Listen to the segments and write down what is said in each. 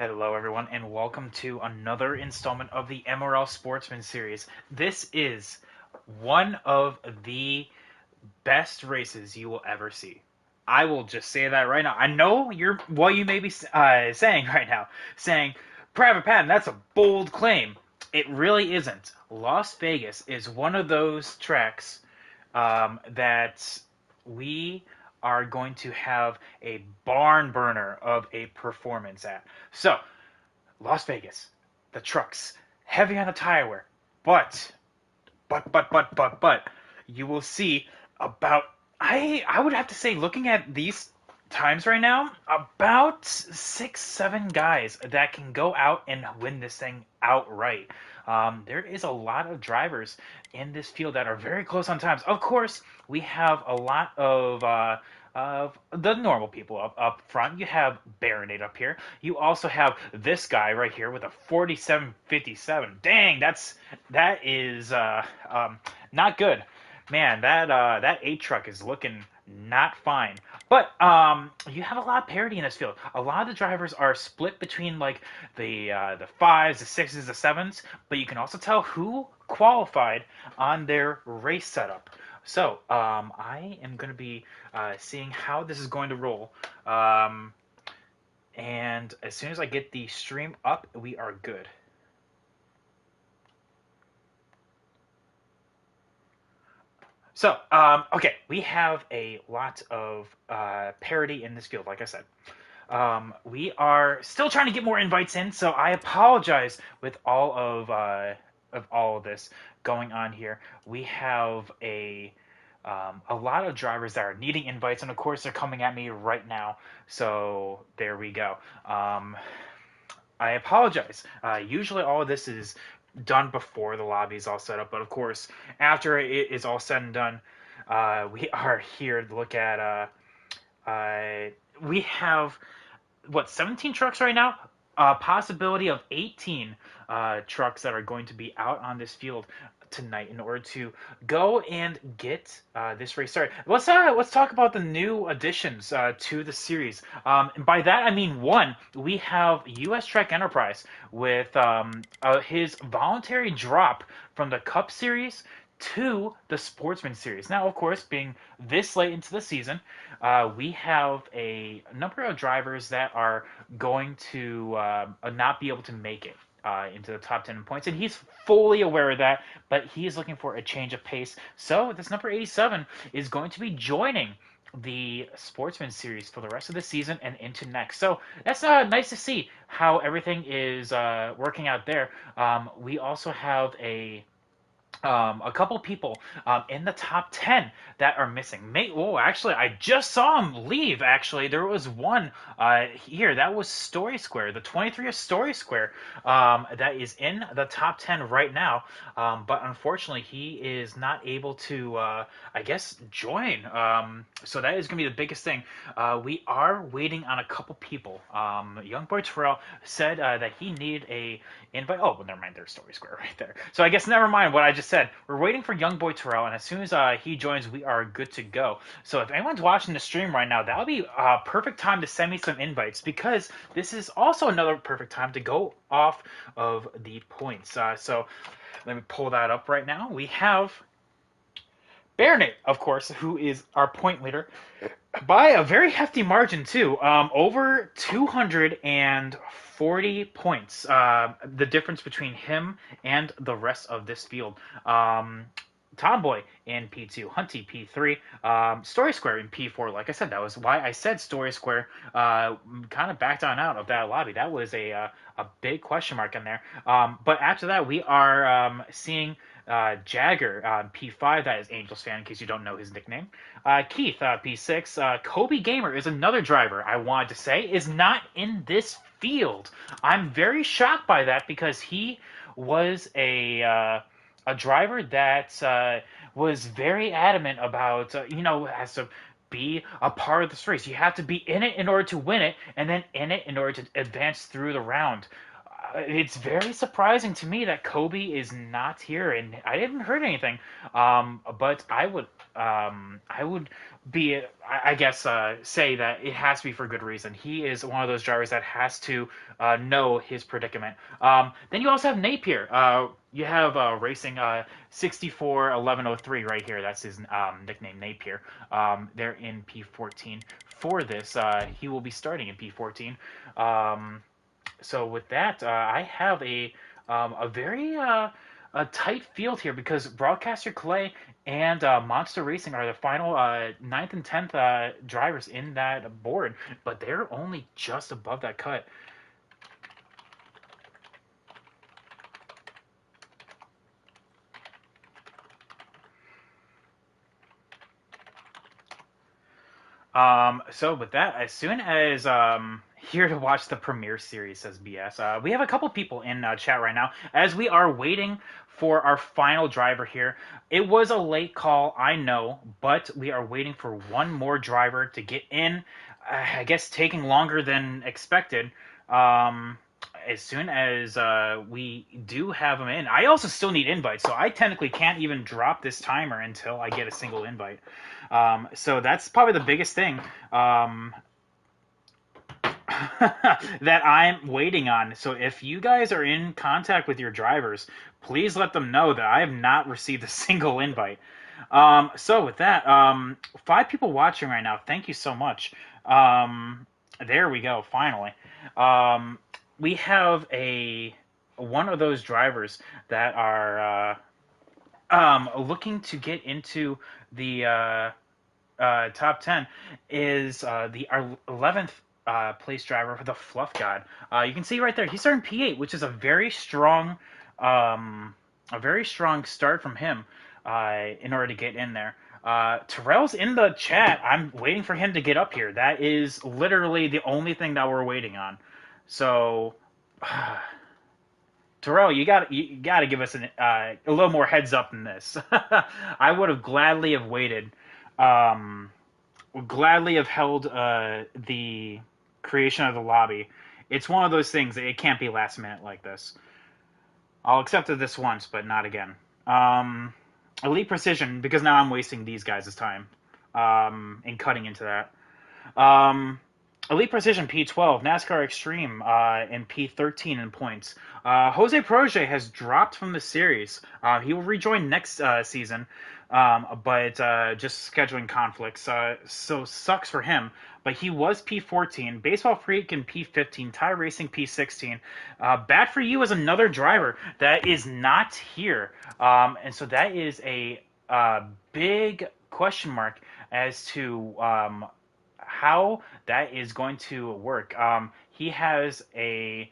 Hello, everyone, and welcome to another installment of the MRL Sportsman series. This is one of the best races you will ever see. I will just say that right now. I know what you may be saying right now, saying, Private Patton, that's a bold claim. It really isn't. Las Vegas is one of those tracks that we are going to have a barn burner of a performance at. So, Las Vegas, the trucks, heavy on the tire wear, but, you will see about, I would have to say, looking at these times right now, about 6, 7 guys that can go out and win this thing outright. There is a lot of drivers in this field that are very close on times. Of course, we have a lot of the normal people up front. You have Baronet up here. You also have this guy right here with a 47.57. Dang, that is not good. Man, that 8 truck is looking not fine. But you have a lot of parity in this field. A lot of the drivers are split between like the fives, the sixes, the sevens, but you can also tell who qualified on their race setup. So I am going to be seeing how this is going to roll. And as soon as I get the stream up, we are good. So, okay, we have a lot of parity in this field, like I said. We are still trying to get more invites in, so I apologize with all of this going on here. We have a lot of drivers that are needing invites, and of course they're coming at me right now. So there we go. I apologize. Usually all of this is done before the lobby is all set up, but of course after it is all said and done, we are here to look at. We have what 17 trucks right now. A possibility of 18 trucks that are going to be out on this field tonight in order to go and get this race started. Let's talk about the new additions to the series. And by that I mean one, we have U.S. Trek Enterprise with his voluntary drop from the Cup Series to the Sportsman Series. Now, of course, being this late into the season, we have a number of drivers that are going to not be able to make it into the top 10 points, and he's fully aware of that, but he is looking for a change of pace. So this number 87 is going to be joining the Sportsman Series for the rest of the season and into next. So that's nice to see how everything is working out there. We also have a couple people in the top 10 that are missing. Oh, actually, I just saw him leave, actually. There was one here. That was Story Square, the 23 of Story Square, that is in the top 10 right now. But unfortunately, he is not able to, I guess, join. So that is going to be the biggest thing. We are waiting on a couple people. Young Boy Terrell said that he needed a invite. Oh, well, never mind. There's Story Square right there. So I guess never mind what I just said. We're waiting for Young Boy Terrell, and as soon as he joins, we are good to go. So if anyone's watching the stream right now, that would be a perfect time to send me some invites, because this is also another perfect time to go off of the points. So let me pull that up right now. We have Baronet, of course, who is our point leader by a very hefty margin too, over 240 points. The difference between him and the rest of this field. Tomboy in P2, Hunty P3, Story Square in P4. Like I said, that was why I said Story Square kind of backed on out of that lobby. That was a big question mark in there. But after that, we are seeing Jagger P5. That is Angels fan, in case you don't know his nickname. Keith P6. Kobe Gamer is another driver I wanted to say is not in this field. I'm very shocked by that, because he was a driver that was very adamant about, has to be a part of this race. You have to be in it in order to win it, and then in it in order to advance through the round. It's very surprising to me that Kobe is not here, and I didn't heard anything. But I would I would be, I guess, say that it has to be for good reason. He is one of those drivers that has to know his predicament. Then you also have Napier. You have racing 641103 right here. That's his nickname, Napier. They're in P14 for this. He will be starting in P14. So with that, I have a very a tight field here because Broadcaster Clay and Monster Racing are the final ninth and 10th drivers in that board, but they're only just above that cut. So with that, as soon as here to watch the premiere series, says BS. We have a couple people in chat right now as we are waiting for our final driver here. It was a late call, I know, but we are waiting for one more driver to get in. I guess taking longer than expected. As soon as we do have them in, I also still need invites, so I technically can't even drop this timer until I get a single invite. So that's probably the biggest thing that I'm waiting on. So if you guys are in contact with your drivers, please let them know that I have not received a single invite. So with that, 5 people watching right now. Thank you so much. There we go. Finally, we have a one of those drivers that are looking to get into the top 10 is our 11th place driver for the Fluff God. You can see right there, he's starting P8, which is a very strong start from him in order to get in there. Terrell's in the chat. I'm waiting for him to get up here. That is literally the only thing that we're waiting on. So, Terrell, you got to give us a little more heads up than this. I would have gladly have waited. Would gladly have held the creation of the lobby. It's one of those things that it can't be last minute like this. I'll accept it this once, but not again. Elite Precision, because now I'm wasting these guys' time in cutting into that. Elite Precision P12, NASCAR Extreme in P13 in points. Jose Proje has dropped from the series. He will rejoin next season, but just scheduling conflicts. So sucks for him. But he was P14. Baseball Freak in P15. Ty Racing P16. Bad for You is another driver that is not here. And so that is a big question mark as to how that is going to work. He has a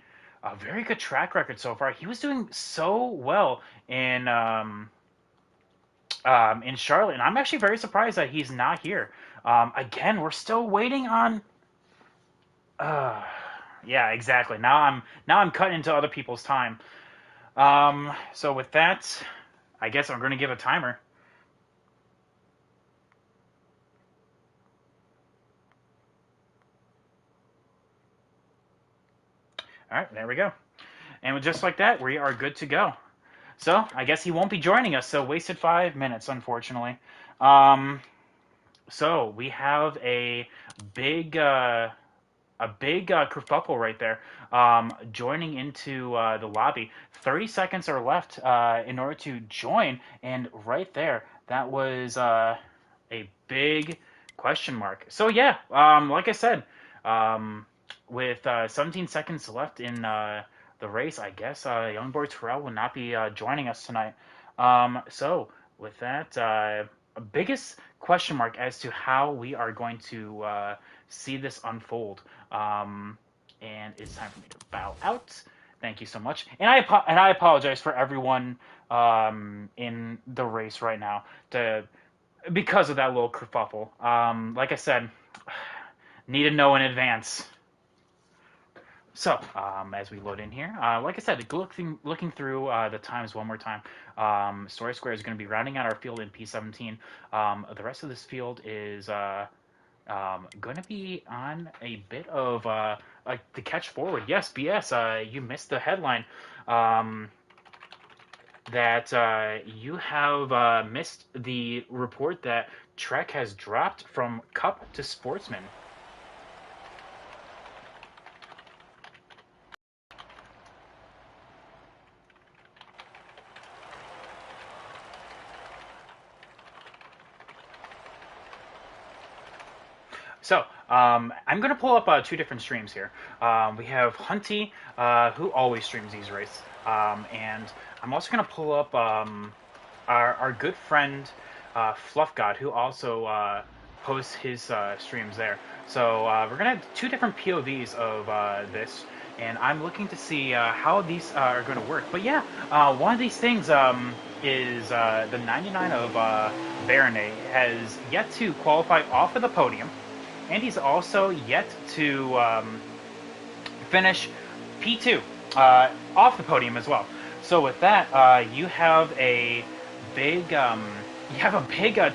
very good track record so far. He was doing so well in Charlotte, and I'm actually very surprised that he's not here. Again, we're still waiting on. Yeah, exactly. Now I'm cutting into other people's time. So with that, I guess I'm going to give a timer. All right, there we go. And just like that, we are good to go. So I guess he won't be joining us. So wasted 5 minutes, unfortunately. So we have a big kerfuffle right there, joining into the lobby. 30 seconds are left in order to join, and right there, that was a big question mark. So yeah, like I said, with 17 seconds left in the race, I guess young boy Terrell will not be joining us tonight. So with that, biggest question mark as to how we are going to see this unfold. And it's time for me to bow out. Thank you so much, and I apologize for everyone in the race right now because of that little kerfuffle. Like I said, need to know in advance. So, as we load in here, like I said, looking through the times one more time, Story Square is going to be rounding out our field in P17. The rest of this field is going to be on a bit of the catch forward. Yes, BS, you missed the headline. that you have missed the report that Trek has dropped from Cup to Sportsman. So, I'm going to pull up two different streams here. We have Hunty, who always streams these races. And I'm also going to pull up our good friend Fluff God, who also posts his streams there. So we're gonna have two different POVs of this, and I'm looking to see how these are going to work. But yeah, one of these things is the 99 of Baronet has yet to qualify off of the podium, and he's also yet to finish P2 off the podium as well. So with that, you have a big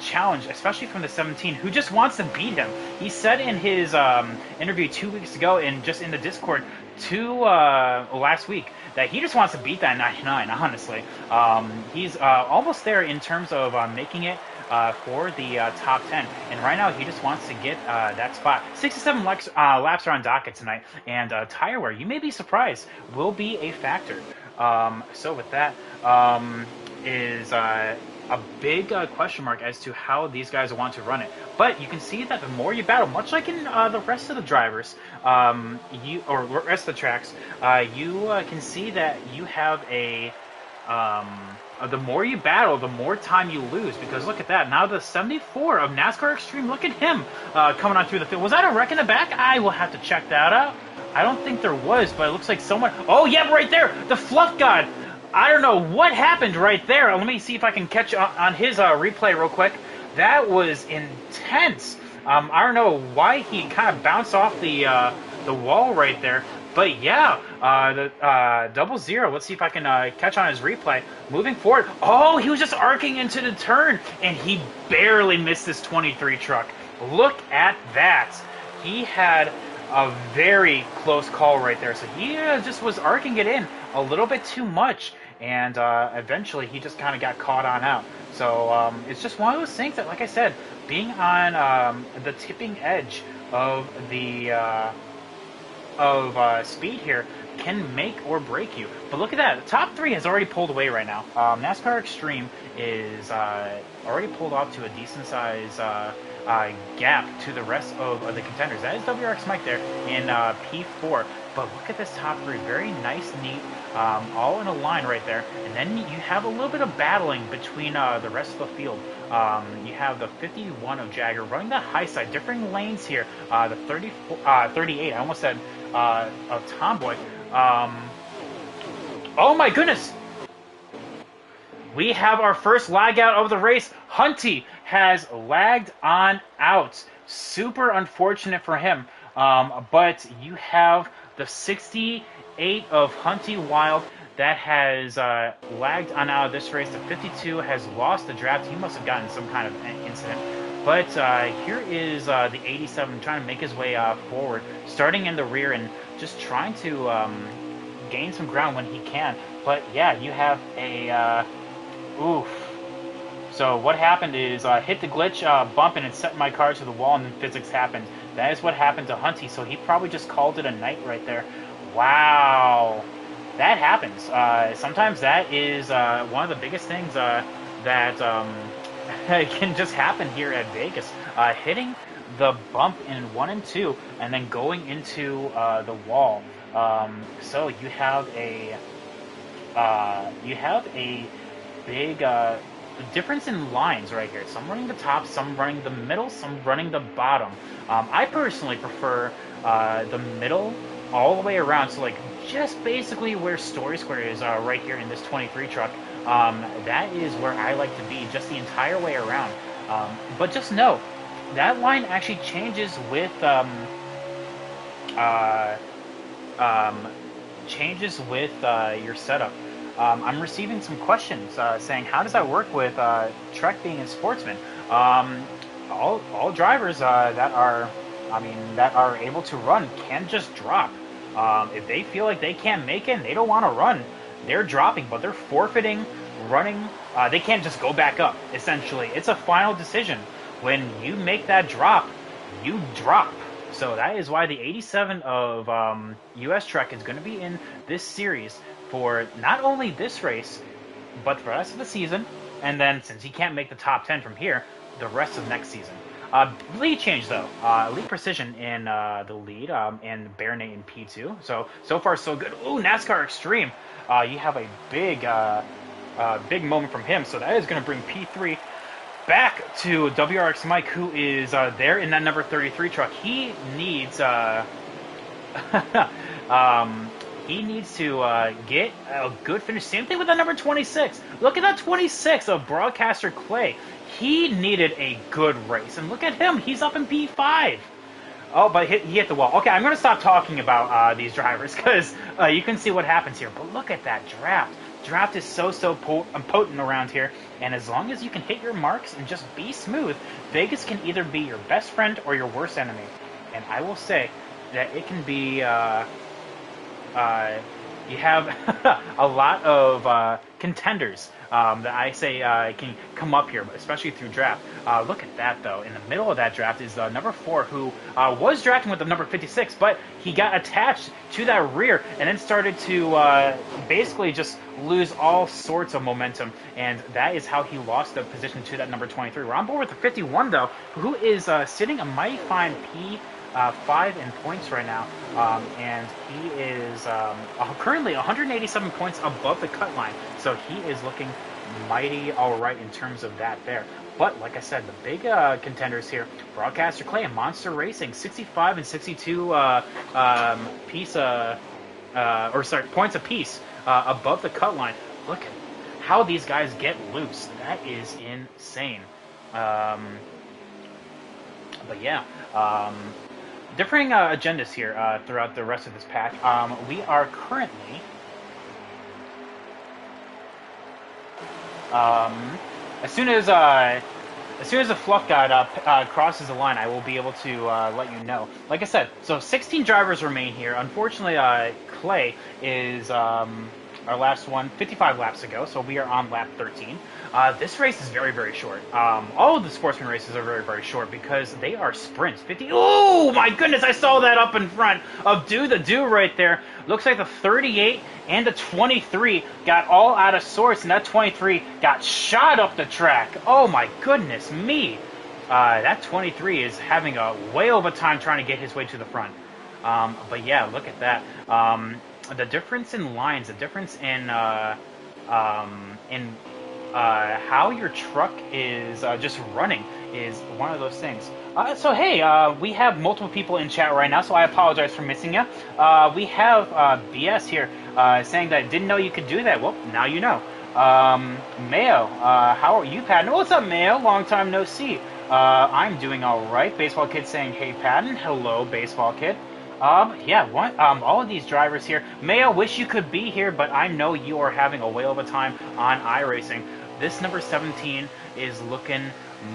challenge, especially from the 17, who just wants to beat him. He said in his interview 2 weeks ago, and just in the Discord last week, that he just wants to beat that 99. Honestly, he's almost there in terms of making it for the top 10, and right now he just wants to get that spot. 67 laps are on docket tonight, and tire wear, you may be surprised, will be a factor. So with that, is a big question mark as to how these guys want to run it. But you can see that the more you battle, much like in the rest of the drivers, or rest of the tracks, you can see that you have a the more you battle, the more time you lose. Because look at that. Now the 74 of NASCAR Extreme, look at him coming on through the field. Was that a wreck in the back? I will have to check that out. I don't think there was, but it looks like someone... Oh, yeah, right there! The Fluff God! I don't know what happened right there. Let me see if I can catch on his replay real quick. That was intense. I don't know why he kind of bounced off the wall right there. But yeah, the 00. Let's see if I can catch on his replay. Moving forward. Oh, he was just arcing into the turn, and he barely missed this 23 truck. Look at that. He had a very close call right there. So he just was arcing it in a little bit too much, and eventually he just kind of got caught on out. So it's just one of those things that, like I said, being on the tipping edge of the speed here can make or break you. But look at that. The top three has already pulled away right now. NASCAR Extreme is already pulled off to a decent size gap to the rest of the contenders. That is WRX Mike there in P4. But look at this top three. Very nice, neat, all in a line right there. And then you have a little bit of battling between the rest of the field. You have the 51 of Jagger running the high side, differing lanes here. The 38, I almost said, of Tomboy. Oh my goodness! We have our first lag out of the race. Hunty has lagged on out. Super unfortunate for him. But you have the 68 of Hunty Wild that has lagged on out of this race. The 52 has lost the draft. He must have gotten some kind of incident. But here is the 87 trying to make his way forward, starting in the rear and just trying to gain some ground when he can. But yeah, you have a oof. So what happened is hit the glitch bump and it set my car to the wall, and then physics happened. That is what happened to Hunty, so he probably just called it a night right there. Wow. That happens. Sometimes that is one of the biggest things that can just happen here at Vegas. Hitting the bump in 1 and 2 and then going into the wall. So you have a big difference in lines right here. Some running the top, some running the middle, some running the bottom. I personally prefer the middle all the way around. So like just basically where Story Square is right here in this 23 truck. That is where I like to be, just the entire way around. But just know that line actually changes with your setup. I'm receiving some questions saying, how does that work with Trek being a Sportsman? All drivers that are able to run can just drop. If they feel like they can't make it and they don't want to run, they're dropping, but they're forfeiting running. They can't just go back up. Essentially, it's a final decision. When you make that drop, you drop. So that is why the 87 of US Truck is going to be in this series for not only this race, but for the rest of the season. And then since he can't make the top 10 from here, the rest of next season. Lead change though. Elite Precision in the lead, and Baronet in P2. So far so good. Ooh, NASCAR Extreme. You have a big moment from him. So that is going to bring P3 back to WRX Mike, who is there in that number 33 truck. He needs he needs to get a good finish. Same thing with that number 26. Look at that 26 of Broadcaster Clay. He needed a good race, and look at him. He's up in P5. Oh, but he hit the wall. Okay, I'm going to stop talking about these drivers because you can see what happens here. But look at that draft. Draft is so potent around here, and as long as you can hit your marks and just be smooth, Vegas can either be your best friend or your worst enemy. And I will say that it can be. You have a lot of contenders that I say can come up here, especially through draft. Look at that, though. In the middle of that draft is number 4, who was drafting with the number 56, but he got attached to that rear and then started to basically just lose all sorts of momentum, and that is how he lost the position to that number 23. We're on board with the 51, though, who is sitting a mighty fine P5 in points right now, and he is currently 187 points above the cut line, so he is looking mighty all right in terms of that there. But like I said, the big contenders here: Broadcaster Clay and Monster Racing, 65 and 62 points apiece above the cut line. Look at how these guys get loose. That is insane. But yeah. Differing agendas here throughout the rest of this pack. We are currently as soon as the Fluff God crosses the line, I will be able to let you know. Like I said, so 16 drivers remain here. Unfortunately, Clay is our last one 55 laps ago, so we are on lap 13. This race is very, very short. All of the Sportsman races are very, very short because they are sprints. 50. Oh my goodness! I saw that up in front of Do right there. Looks like the 38 and the 23 got all out of sorts, and that 23 got shot up the track. Oh my goodness me! That 23 is having a whale of a time trying to get his way to the front. But yeah, look at that. The difference in lines, the difference in how your truck is just running is one of those things. So hey, we have multiple people in chat right now, so I apologize for missing you. We have BS here saying that I didn't know you could do that. Well, now you know. Mayo, how are you, Patton? What's up, Mayo? Long time no see. I'm doing all right. Baseball Kid saying, hey, Patton. Hello, Baseball Kid. Yeah, what? All of these drivers here. Mayo, wish you could be here, but I know you are having a whale of a time on iRacing. This number 17 is looking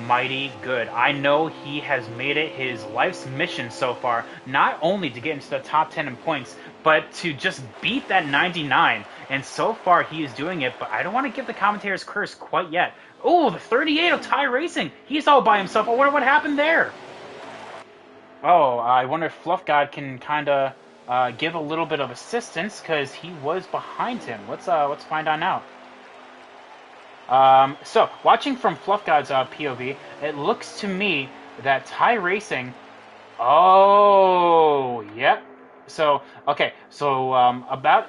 mighty good. I know he has made it his life's mission so far, not only to get into the top 10 in points, but to just beat that 99. And so far he is doing it, but I don't want to give the commentator's curse quite yet. Oh, the 38 of Ty Racing. He's all by himself. I wonder what happened there. Oh, I wonder if Fluff God can kind of give a little bit of assistance, because he was behind him. Let's find out now. So, watching from Fluff God's POV, it looks to me that Ty Racing... Oh, yep. So, okay, so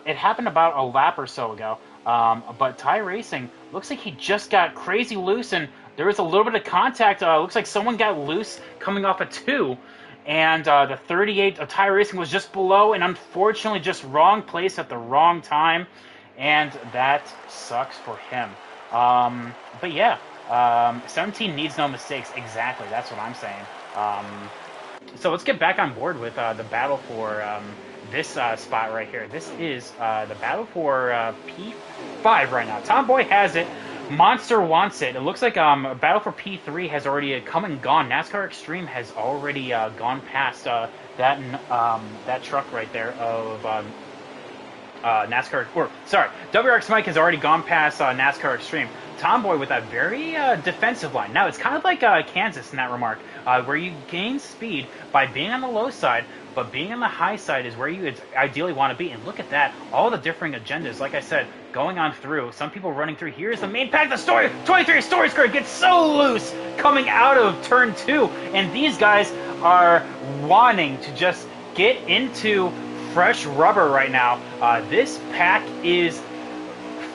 it happened about a lap or so ago, but Ty Racing looks like he just got crazy loose, and there was a little bit of contact. Looks like someone got loose coming off a 2. And the 38 of Ty Racing was just below, and unfortunately just wrong place at the wrong time, and that sucks for him. But yeah, 17 needs no mistakes. Exactly, that's what I'm saying. So let's get back on board with the battle for this spot right here. This is the battle for P5 right now. Tomboy has it. Monster wants it. It looks like Battle for P3 has already come and gone. NASCAR Extreme has already gone past that truck right there of NASCAR, or sorry, WRX Mike has already gone past NASCAR Extreme. Tomboy with that very defensive line. Now, it's kind of like Kansas in that remark, where you gain speed by being on the low side, but being on the high side is where you ideally want to be. And look at that, all the differing agendas, like I said, going on through. Some people running through. Here's the main pack, the story. 23 story car gets so loose coming out of turn 2. And these guys are wanting to just get into fresh rubber right now. This pack is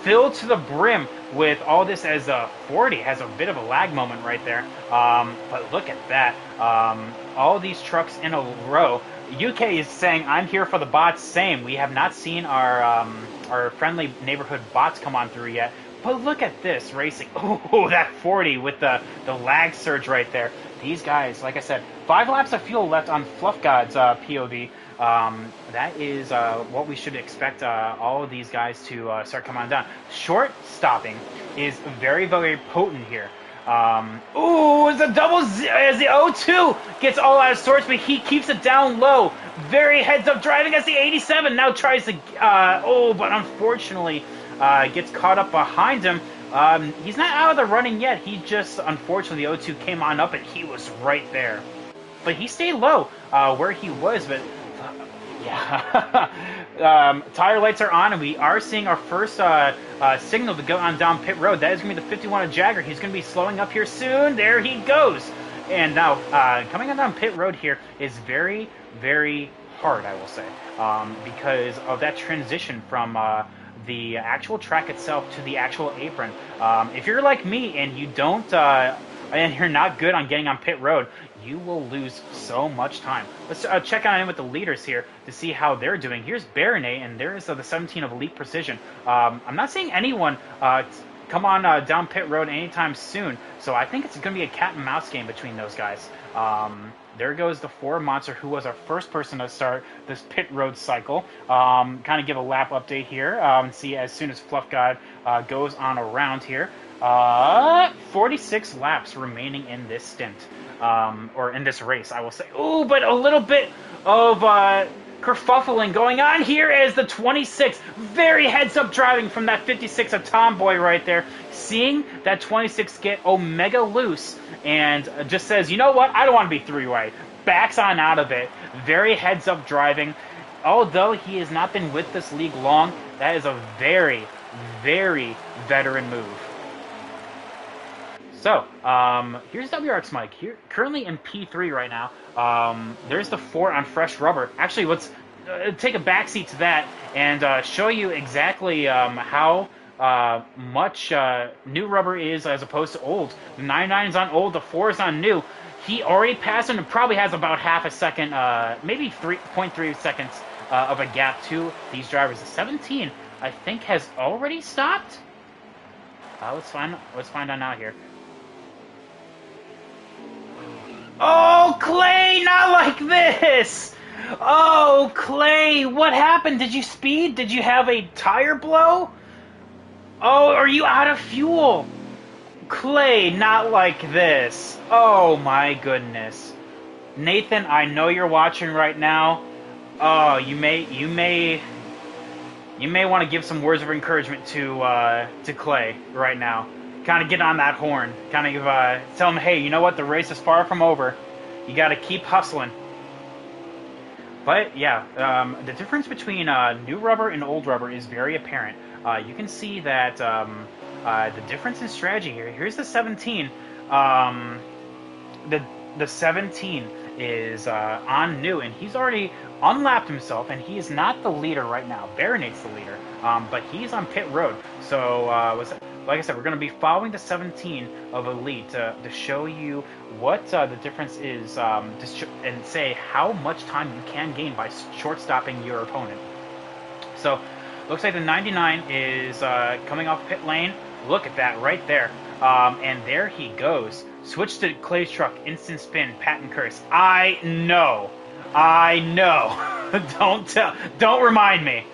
filled to the brim with all this, as 40 has a bit of a lag moment right there. But look at that. All these trucks in a row. UK is saying, I'm here for the bots. Same. We have not seen our friendly neighborhood bots come on through yet. But look at this racing. Oh, that 40 with the lag surge right there. These guys, like I said, 5 laps of fuel left on Fluff God's POV. That is what we should expect all of these guys to start coming on down. Short stopping is very, very potent here. Ooh, it's a double Z as the O2 gets all out of sorts, but he keeps it down low. Very heads up driving as the 87 now tries to, but unfortunately gets caught up behind him. He's not out of the running yet. He just, unfortunately, the O2 came on up and he was right there. But he stayed low where he was, but yeah. Tire lights are on, and we are seeing our first signal to go on down pit road. That is going to be the 51 of Jagger. He's going to be slowing up here soon. There he goes. And now, coming on down pit road here is very, very hard, I will say, because of that transition from the actual track itself to the actual apron. If you're like me and you don't, and you're not good on getting on pit road, you will lose so much time. Let's check on in with the leaders here to see how they're doing. Here's Baronet, and there is the 17 of Elite Precision. I'm not seeing anyone come on down pit road anytime soon, so I think it's going to be a cat and mouse game between those guys. There goes the 4 Monster, who was our first person to start this pit road cycle. Kind of give a lap update here and see as soon as Fluff God goes on around here. 46 laps remaining in this stint, or in this race, I will say. Ooh, but a little bit of kerfuffling going on here as the 26 very heads-up driving from that 56 of Tomboy right there, seeing that 26 get Omega loose and just says, you know what, I don't want to be three-way. Backs on out of it. Very heads-up driving. Although he has not been with this league long, that is a very, very veteran move. So, here's WRX Mike. Here, currently in P3 right now. There's the 4 on fresh rubber. Actually, let's take a backseat to that and show you exactly how much new rubber is as opposed to old. The 99 is on old, the 4 is on new. He already passed him and probably has about half a second, maybe 3.3 seconds of a gap to these drivers. The 17, I think, has already stopped. Let's find out now here. Oh, Clay, not like this! Oh, Clay, what happened? Did you speed? Did you have a tire blow? Oh, are you out of fuel? Clay, not like this. Oh, my goodness. Nathan, I know you're watching right now. Oh, you may want to give some words of encouragement to Clay right now. Kind of get on that horn. Kind of tell him, hey, you know what? The race is far from over. You got to keep hustling. But yeah, the difference between new rubber and old rubber is very apparent. You can see that the difference in strategy here. Here's the 17. The 17 is on new, and he's already unlapped himself, and he is not the leader right now. Baronet's the leader, but he's on pit road. So like I said, we're going to be following the 17 of Elite to show you what the difference is, and say how much time you can gain by short stopping your opponent. So, looks like the 99 is coming off pit lane. Look at that right there. And there he goes. Switch to Clay's truck, instant spin, patent curse. I know. Don't remind me.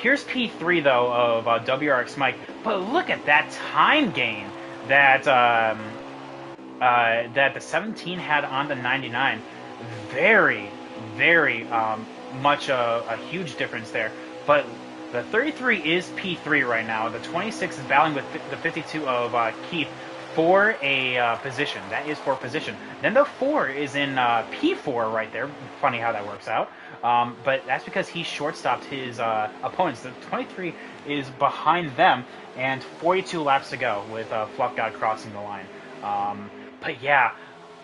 Here's P3 though of WRX Mike, but look at that time gain that that the 17 had on the 99. Very, very much a huge difference there. But The 33 is P3 right now. The 26 is battling with the 52 of Keith for a position. That is for position. Then the 4 is in P4 right there. Funny how that works out. But that's because he shortstopped his opponents. The 23 is behind them, and 42 laps to go with Fluff God crossing the line. But yeah,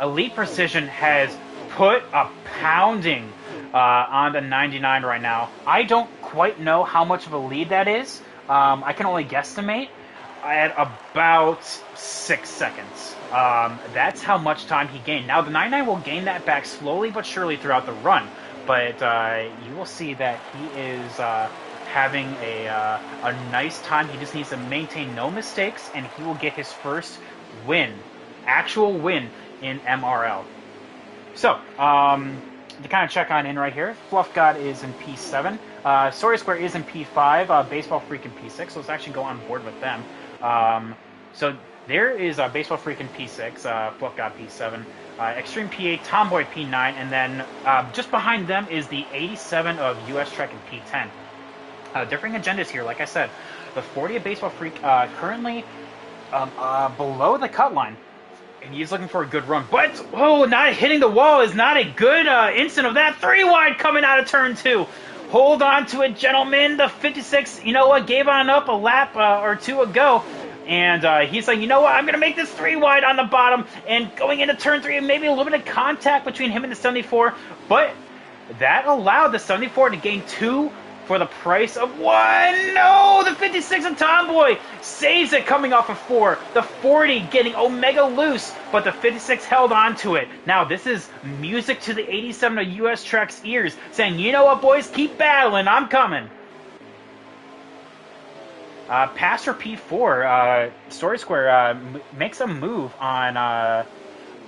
Elite Precision has put a pounding on the 99 right now. I don't quite know how much of a lead that is. I can only guesstimate at about 6 seconds. That's how much time he gained. Now, the 99 will gain that back slowly but surely throughout the run, but you will see that he is having a nice time. He just needs to maintain no mistakes, and he will get his first win, actual win in MRL. So, to kind of check on in right here, Fluff God is in P7, Story Square is in P5, Baseball Freak in P6, so let's actually go on board with them. So there is Baseball Freak in P6, Fluff God P7, Extreme P8, Tomboy P9, and then just behind them is the 87 of US Trek in P10. Differing agendas here, like I said. The 40 of Baseball Freak currently below the cut line. And he's looking for a good run. But, oh, not hitting the wall is not a good instant of that. 3 wide coming out of turn 2. Hold on to it, gentlemen. The 56, you know what, gave on up a lap or 2 ago. And he's like, you know what, I'm going to make this 3 wide on the bottom. And going into turn 3, maybe a little bit of contact between him and the 74. But that allowed the 74 to gain 2 for the price of 1. No, the 56 of Tomboy saves it coming off of 4. The 40 getting Omega loose, but the 56 held on to it. Now, this is music to the 87 of US Trek's ears, saying, you know what, boys, keep battling, I'm coming. Pass for P4, Story Square makes a move on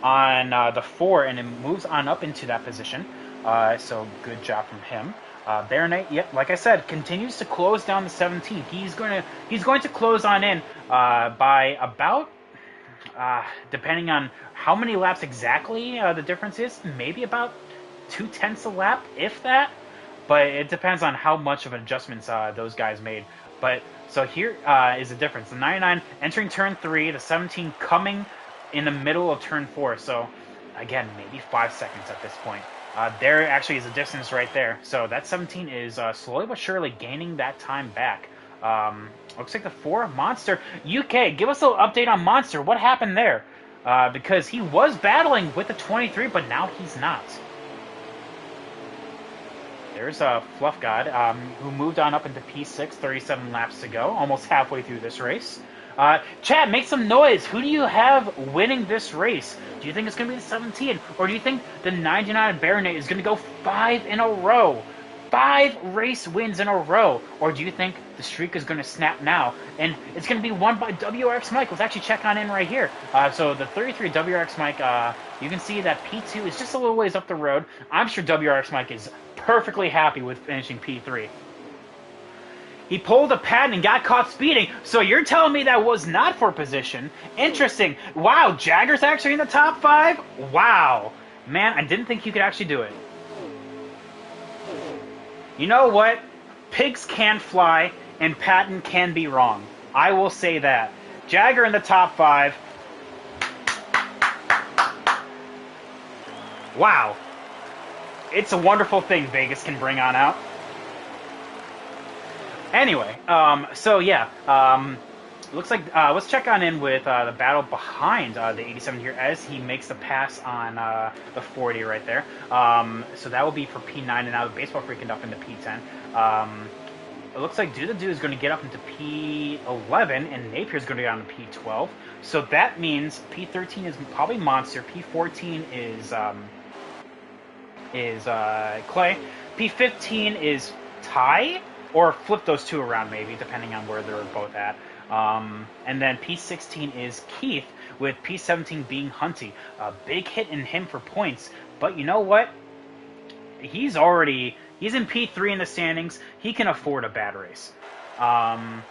the 4, and it moves on up into that position. So good job from him. Baronet, yep, like I said, continues to close down the 17. He's going to close on in by about, depending on how many laps exactly the difference is, maybe about 0.2 a lap, if that. But it depends on how much of an adjustments those guys made. But so here is the difference: the 99 entering turn 3, the 17 coming in the middle of turn 4. So again, maybe 5 seconds at this point. There actually is a distance right there. So that 17 is slowly but surely gaining that time back. Looks like the 4 Monster. UK, give us a little update on Monster. What happened there? Because he was battling with the 23, but now he's not. There's Fluff God, who moved on up into P6, 37 laps to go, almost halfway through this race. Chat, make some noise. Who do you have winning this race? Do you think it's going to be the 17? Or do you think the 99 Baronet is going to go 5 in a row? 5 race wins in a row? Or do you think the streak is going to snap now? And it's going to be won by WRX Mike. Let's actually check on in right here. So the 33 WRX Mike, you can see that P2 is just a little ways up the road. I'm sure WRX Mike is perfectly happy with finishing P3. He pulled a patent and got caught speeding, so you're telling me that was not for position. Interesting. Wow, Jagger's actually in the top 5? Wow. Man, I didn't think you could actually do it. You know what? Pigs can fly, and Patton can be wrong. I will say that. Jagger in the top 5. Wow. It's a wonderful thing Vegas can bring on out. Anyway, so yeah, looks like, let's check on in with the battle behind the 87 here as he makes the pass on the 40 right there. So that will be for P9, and now the Baseball Freak up into P10. It looks like Do is going to get up into P11, and Napier's going to get on to P12. So that means P13 is probably Monster, P14 is Clay, P15 is Ty, or flip those 2 around maybe, depending on where they're both at. And then P16 is Keith, with P17 being Hunty. A big hit in him for points, but you know what? He's in P3 in the standings. He can afford a bad race. Oh,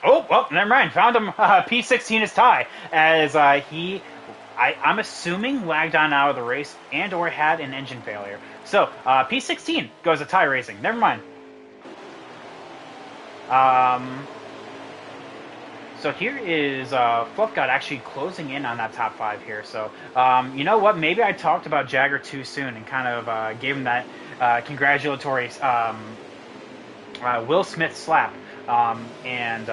well, never mind. Found him. P16 is Ty, as I'm assuming lagged on out of the race and or had an engine failure. So, P16 goes to Ty Racing. Never mind. Um, so here is Fluff God actually closing in on that top 5 here. So you know what? Maybe I talked about Jagger too soon and kind of gave him that congratulatory Will Smith slap. And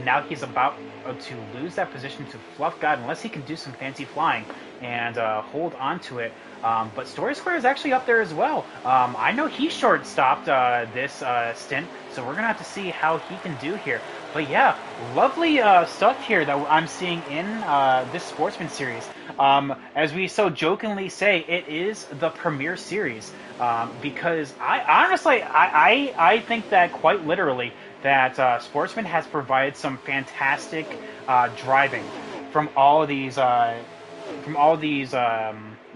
now he's about to lose that position to Fluff God unless he can do some fancy flying and hold on to it. But Story Square is actually up there as well. I know he short-stopped this stint, so we're going to have to see how he can do here. But yeah, lovely stuff here that I'm seeing in this Sportsman series. As we so jokingly say, it is the premier series because I think that quite literally that Sportsman has provided some fantastic driving from all of these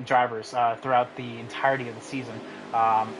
drivers throughout the entirety of the season.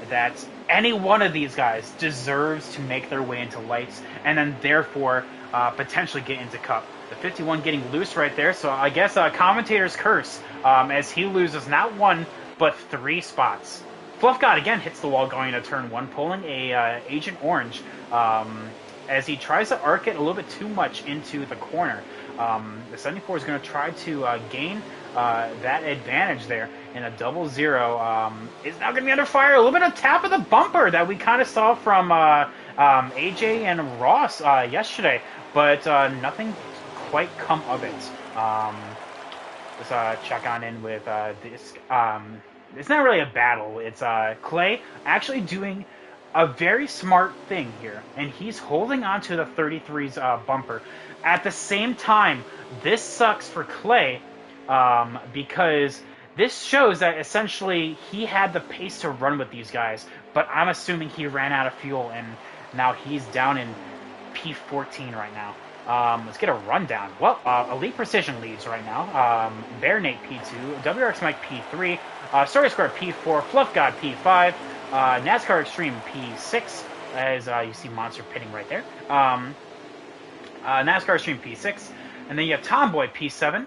That any one of these guys deserves to make their way into lights and then therefore potentially get into Cup. The 51 getting loose right there, so I guess commentator's curse as he loses not 1 but 3 spots. Fluff God again hits the wall going into turn 1, pulling a Agent Orange as he tries to arc it a little bit too much into the corner. The 74 is going to try to gain that advantage there, and a 0-0 is now going to be under fire. A little bit of tap of the bumper that we kind of saw from AJ and Ross yesterday, but nothing quite come of it. Let's check on in with this. It's not really a battle. It's Clay actually doing a very smart thing here, and he's holding on to the 33's bumper. At the same time, this sucks for Clay because this shows that essentially he had the pace to run with these guys, but I'm assuming he ran out of fuel, and now he's down in P14 right now. Let's get a rundown. Well, Elite Precision leads right now. Bear Nate P2, WRX Mike P3, Story Square P4, Fluff God P5, NASCAR Extreme P6, as you see Monster pitting right there. NASCAR Extreme P6, and then you have Tomboy P7,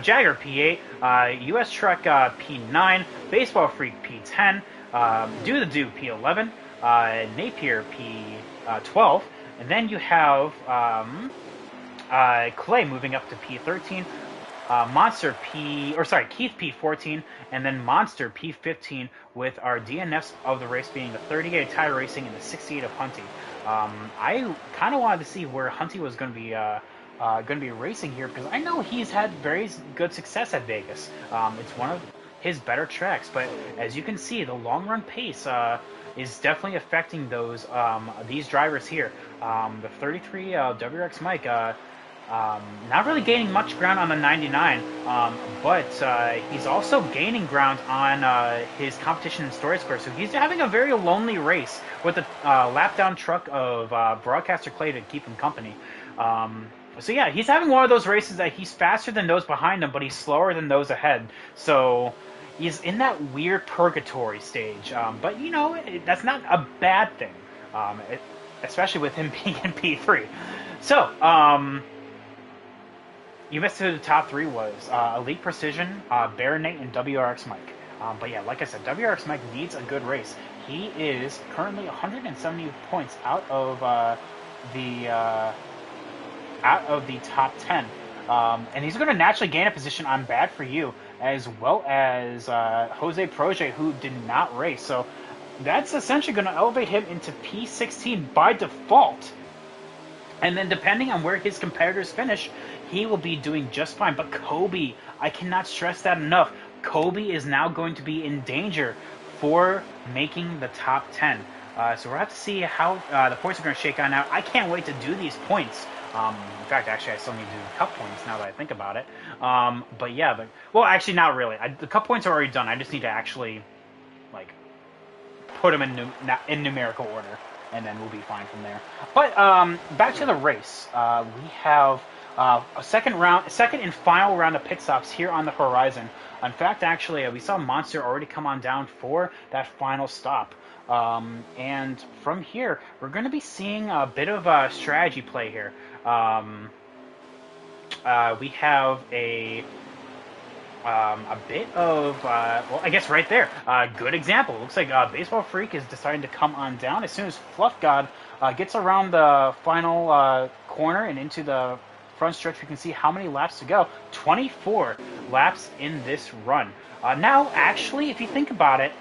Jagger P8, US Truck P9, Baseball Freak P10, Do the Do P11, Napier P12, and then you have Clay moving up to P13, Keith P14, and then Monster P15, with our DNFs of the race being the 38 of Tire Racing and the 68 of Hunty. I kind of wanted to see where Hunty was going to be racing here, because I know he's had very good success at Vegas. It's one of his better tracks, but as you can see, the long run pace is definitely affecting these drivers here. The 33 WRX Mike not really gaining much ground on the 99, but he's also gaining ground on his competition in Story Square. So he's having a very lonely race with the lap down truck of Broadcaster Clay to keep him company. So yeah, he's having one of those races that he's faster than those behind him, but he's slower than those ahead. So he's in that weird purgatory stage. But you know, that's not a bad thing, especially with him being in P3. So, you missed who the top 3 was. Elite Precision, Bear Nate, and WRX Mike. But yeah, like I said, WRX Mike needs a good race. He is currently 170 points out of the top 10. And he's going to naturally gain a position on Bad For You, as well as Jose Proje, who did not race. So that's essentially going to elevate him into P16 by default. And then depending on where his competitors finish, he will be doing just fine. But Kobe, I cannot stress that enough. Kobe is now going to be in danger for making the top 10. So we'll have to see how the points are going to shake out now. I can't wait to do these points. In fact, actually, I still need to do the cup points now that I think about it. But yeah, well, actually, not really. The cup points are already done. I just need to actually, put them in numerical order, and then we'll be fine from there. But back to the race. We have a second and final round of pit stops here on the horizon. In fact, actually, we saw Monster already come on down for that final stop. And from here, we're going to be seeing a bit of a strategy play here. We have a a bit of, well, I guess right there, good example. Looks like Baseball Freak is deciding to come on down as soon as Fluff God gets around the final corner and into the front stretch. We can see how many laps to go. 24 laps in this run. Now, actually, if you think about it,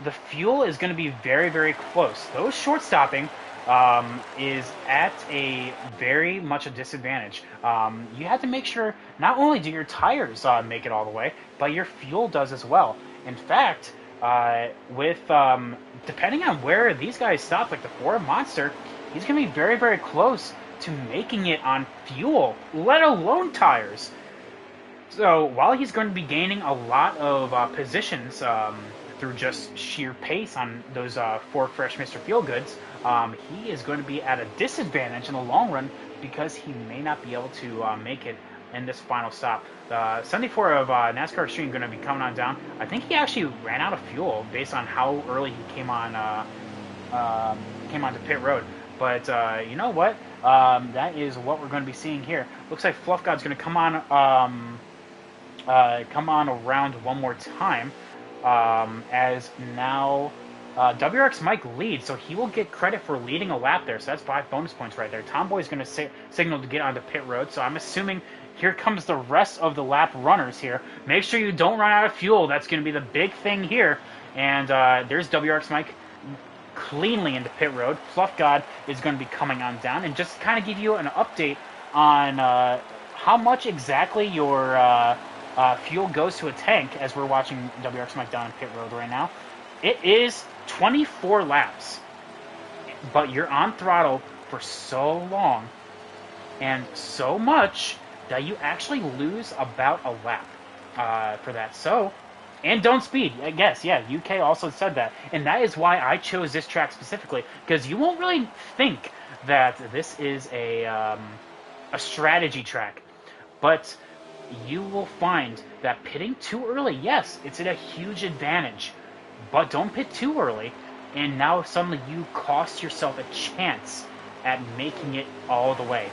the fuel is going to be very, very close. Those short stopping is at a very much a disadvantage. You have to make sure not only do your tires make it all the way, but your fuel does as well. In fact, with depending on where these guys stop, like the Ford Monster, he's going to be very, very close to making it on fuel, let alone tires. So while he's going to be gaining a lot of positions through just sheer pace on those Ford Fresh Mr. Feelgoods, he is going to be at a disadvantage in the long run because he may not be able to make it in this final stop. The 74 of NASCAR Extreme going to be coming on down. I think he actually ran out of fuel based on how early he came onto pit road. But you know what? That is what we're going to be seeing here. Looks like Fluff God's going to come on around one more time, as now WRX Mike leads, so he will get credit for leading a lap there, so that's 5 bonus points right there. Tomboy's going to signal to get onto pit road, so I'm assuming here comes the rest of the lap runners here. Make sure you don't run out of fuel. That's going to be the big thing here. And there's WRX Mike cleanly into pit road. Fluff God is going to be coming on down, and just kind of give you an update on how much exactly your fuel goes to a tank as we're watching WRX Mike down in pit road right now. It is 24 laps, but you're on throttle for so long and so much that you actually lose about a lap for that. So, and don't speed, I guess. Yeah, UK also said that. And that is why I chose this track specifically, because you won't really think that this is a strategy track. But you will find that pitting too early, yes, it's at a huge advantage. But don't pit too early, and now suddenly you cost yourself a chance at making it all the way.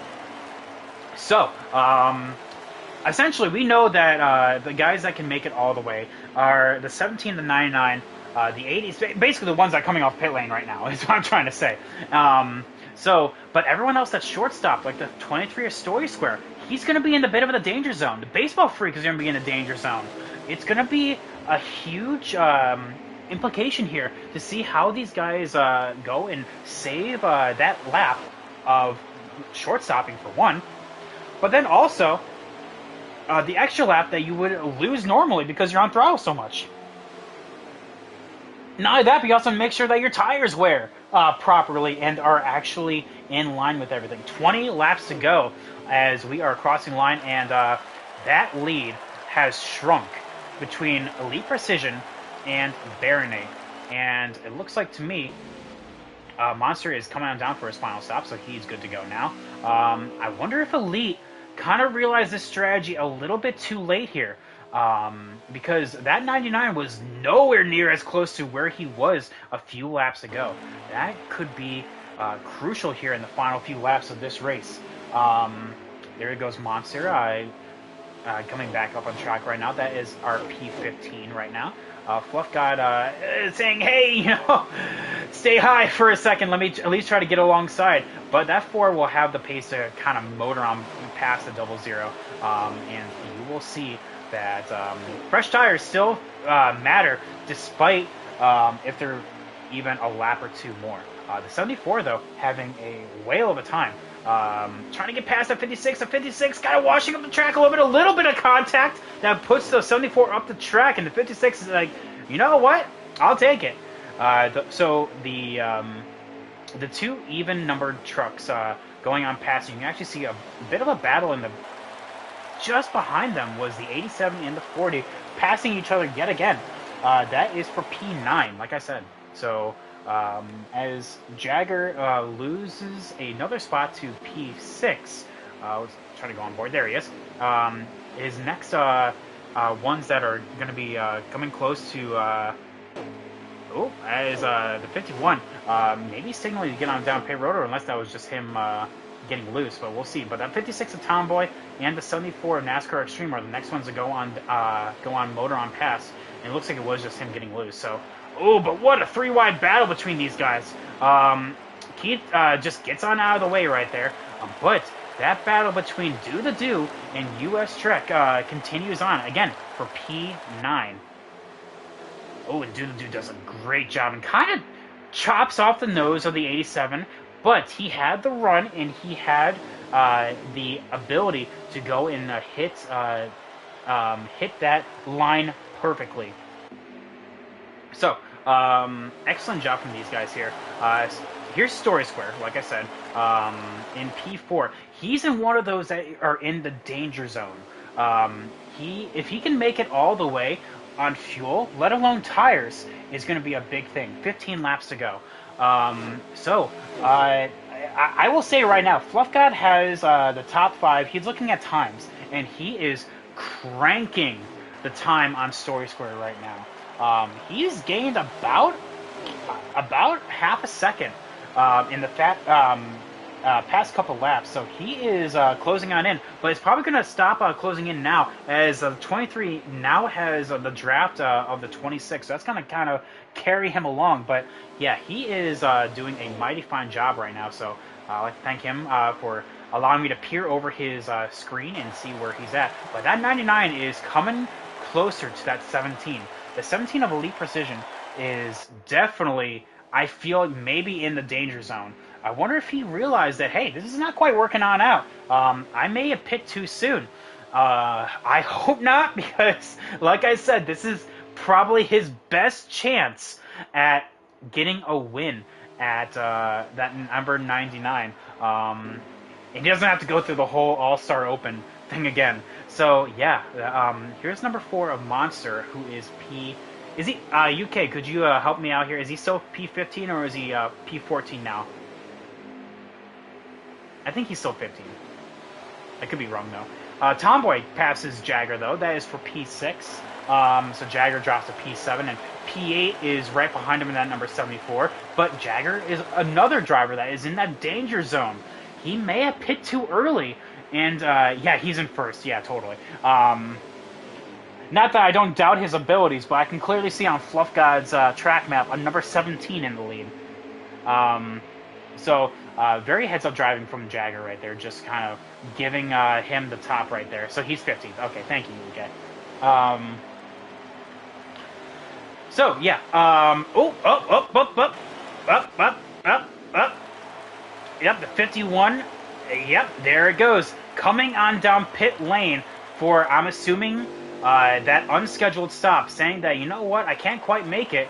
So, essentially, we know that the guys that can make it all the way are the 17, the 99, the 80s, basically the ones that are coming off pit lane right now, is what I'm trying to say. But everyone else that's shortstop, like the 23 of Story Square, he's going to be in a bit of the danger zone. The Baseball Freak is going to be in a danger zone. It's going to be a huge implication here to see how these guys go and save that lap of shortstopping for one, but then also the extra lap that you would lose normally because you're on throttle so much. Not only that, but you also make sure that your tires wear properly and are actually in line with everything. 20 laps to go as we are crossing line, and that lead has shrunk between Elite Precision and Baronade. And it looks like to me, Monster is coming on down for his final stop, so he's good to go now. I wonder if Elite kind of realized this strategy a little bit too late here, because that 99 was nowhere near as close to where he was a few laps ago. That could be crucial here in the final few laps of this race. There goes Monster, coming back up on track right now. That is our P15 right now. Fluff God saying, hey, stay high for a second. Let me at least try to get alongside. But that 4 will have the pace to kind of motor on past the 00. And you will see that fresh tires still matter, despite if they're even a lap or two more. The 74, though, having a whale of a time. Trying to get past that 56. The 56 kind of washing up the track a little bit of contact that puts the 74 up the track, and the 56 is like, you know what? I'll take it. So the two even numbered trucks going on past you can actually see a bit of a battle in the just behind them was the 87 and the 40 passing each other yet again. That is for P9, like I said. So as Jagger loses another spot to P6, let's try to go on board. There he is. His next ones that are going to be coming close to as the 51, maybe signaling to get on down pit road, or unless that was just him getting loose, but we'll see. But that 56 of Tomboy and the 74 of NASCAR Extreme are the next ones to go on Motor on Pass. And it looks like it was just him getting loose. So, oh, but what a three-wide battle between these guys. Keith just gets on out of the way right there. But that battle between Do the Do and US Trek continues on, again, for P9. Oh, and Do the Do does a great job and kind of chops off the nose of the 87, but he had the run and he had the ability to go and hit that line perfectly. So, excellent job from these guys here. Here's Story Square, like I said, in P4. He's in one of those that are in the danger zone. If he can make it all the way on fuel, let alone tires, is going to be a big thing. 15 laps to go. I will say right now, Fluff God has the top 5. He's looking at times, and he is cranking the time on Story Square right now. He's gained about half a second in the past couple laps, so he is closing on in, but it's probably going to stop closing in now, as the 23 now has the draft of the 26, so that's going to kind of carry him along. But yeah, he is doing a mighty fine job right now, so I'd like to thank him for allowing me to peer over his screen and see where he's at. But that 99 is coming closer to that 17. The 17 of Elite Precision is definitely, I feel, maybe in the danger zone. I wonder if he realized that, hey, this is not quite working on out. I may have picked too soon. I hope not, because, like I said, this is probably his best chance at getting a win at that number 99. And he doesn't have to go through the whole All-Star Open thing again. So, yeah, here's number 4 of Monster, who is P... Is he... UK, could you help me out here? Is he still P15 or is he P14 now? I think he's still 15. I could be wrong, though. Tomboy passes Jagger, though. That is for P6. So Jagger drops to P7, and P8 is right behind him in that number 74. But Jagger is another driver that is in that danger zone. He may have pit too early, and yeah, he's in first. Yeah, totally. Not that I don't doubt his abilities, but I can clearly see on Fluff God's track map a number 17 in the lead. So very heads-up driving from Jagger right there, just kind of giving him the top right there. So he's 15th. Okay, thank you, UK. So, yeah. Up. Yep, the 51. Yep, there it goes. Coming on down pit lane for, I'm assuming, that unscheduled stop, saying that, you know what, I can't quite make it,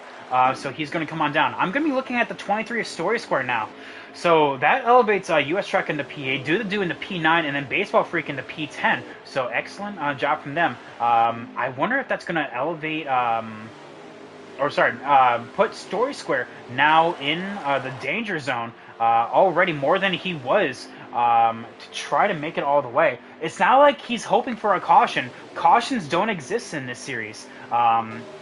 so he's going to come on down. I'm going to be looking at the 23 of Story Square now. So that elevates US Truck into P8, Do the Do into P9, and then Baseball Freak into P10. So excellent job from them. I wonder if that's going to elevate, put Story Square now in the danger zone already more than he was to try to make it all the way. It's not like he's hoping for a caution. Cautions don't exist in this series.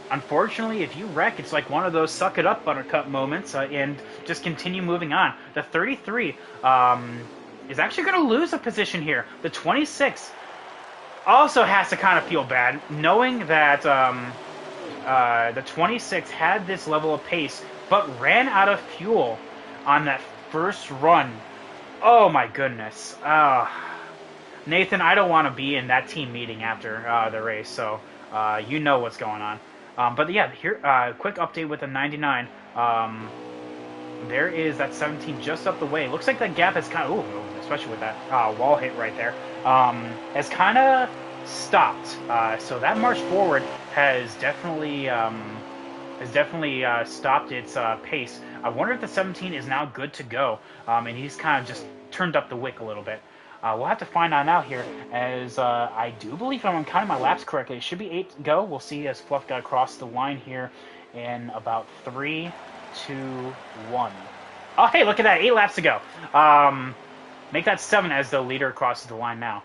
Unfortunately, if you wreck, it's like one of those suck it up buttercup moments and just continue moving on. The 33 is actually going to lose a position here. The 26 also has to kind of feel bad, knowing that the 26 had this level of pace, but ran out of fuel on that first run. Oh my goodness. Nathan, I don't want to be in that team meeting after the race, so you know what's going on. But yeah, here, quick update with the 99. There is that 17 just up the way. Looks like that gap has kind of, especially with that wall hit right there, has kind of stopped. So that march forward has definitely stopped its pace. I wonder if the 17 is now good to go, and he's kind of just turned up the wick a little bit. We'll have to find out now here, as I do believe, if I'm counting my laps correctly, it should be 8 to go. We'll see as Fluff got across the line here in about 3, 2, 1. Oh, hey, look at that, 8 laps to go. Make that 7 as the leader crosses the line now.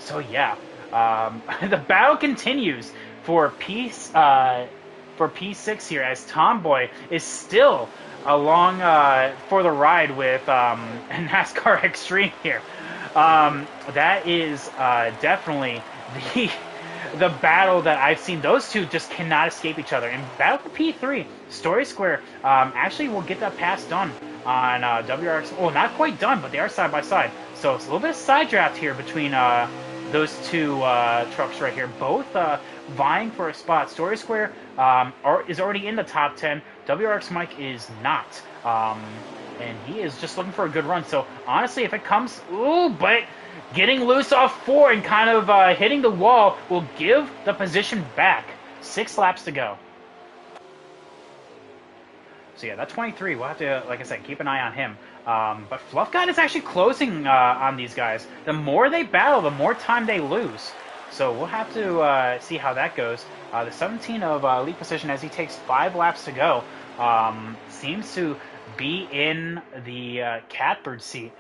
So yeah, the battle continues for P6 here, as Tomboy is still along for the ride with NASCAR Extreme here. That is definitely the the battle that I've seen. Those two just cannot escape each other. And Battle for P3, Story Square actually will get that pass done on WRX. Oh, not quite done, but they are side by side. So it's a little bit of side draft here between those two trucks right here. Both vying for a spot. Story Square is already in the top 10. WRX Mike is not. And he is just looking for a good run. So honestly, if it comes, but getting loose off 4 and kind of hitting the wall will give the position back. 6 laps to go. So yeah, that 23, we'll have to, like I said, keep an eye on him. But Fluff God is actually closing on these guys. The more they battle, the more time they lose. So we'll have to see how that goes. The 17 of lead position as he takes 5 laps to go seems to be in the catbird seat.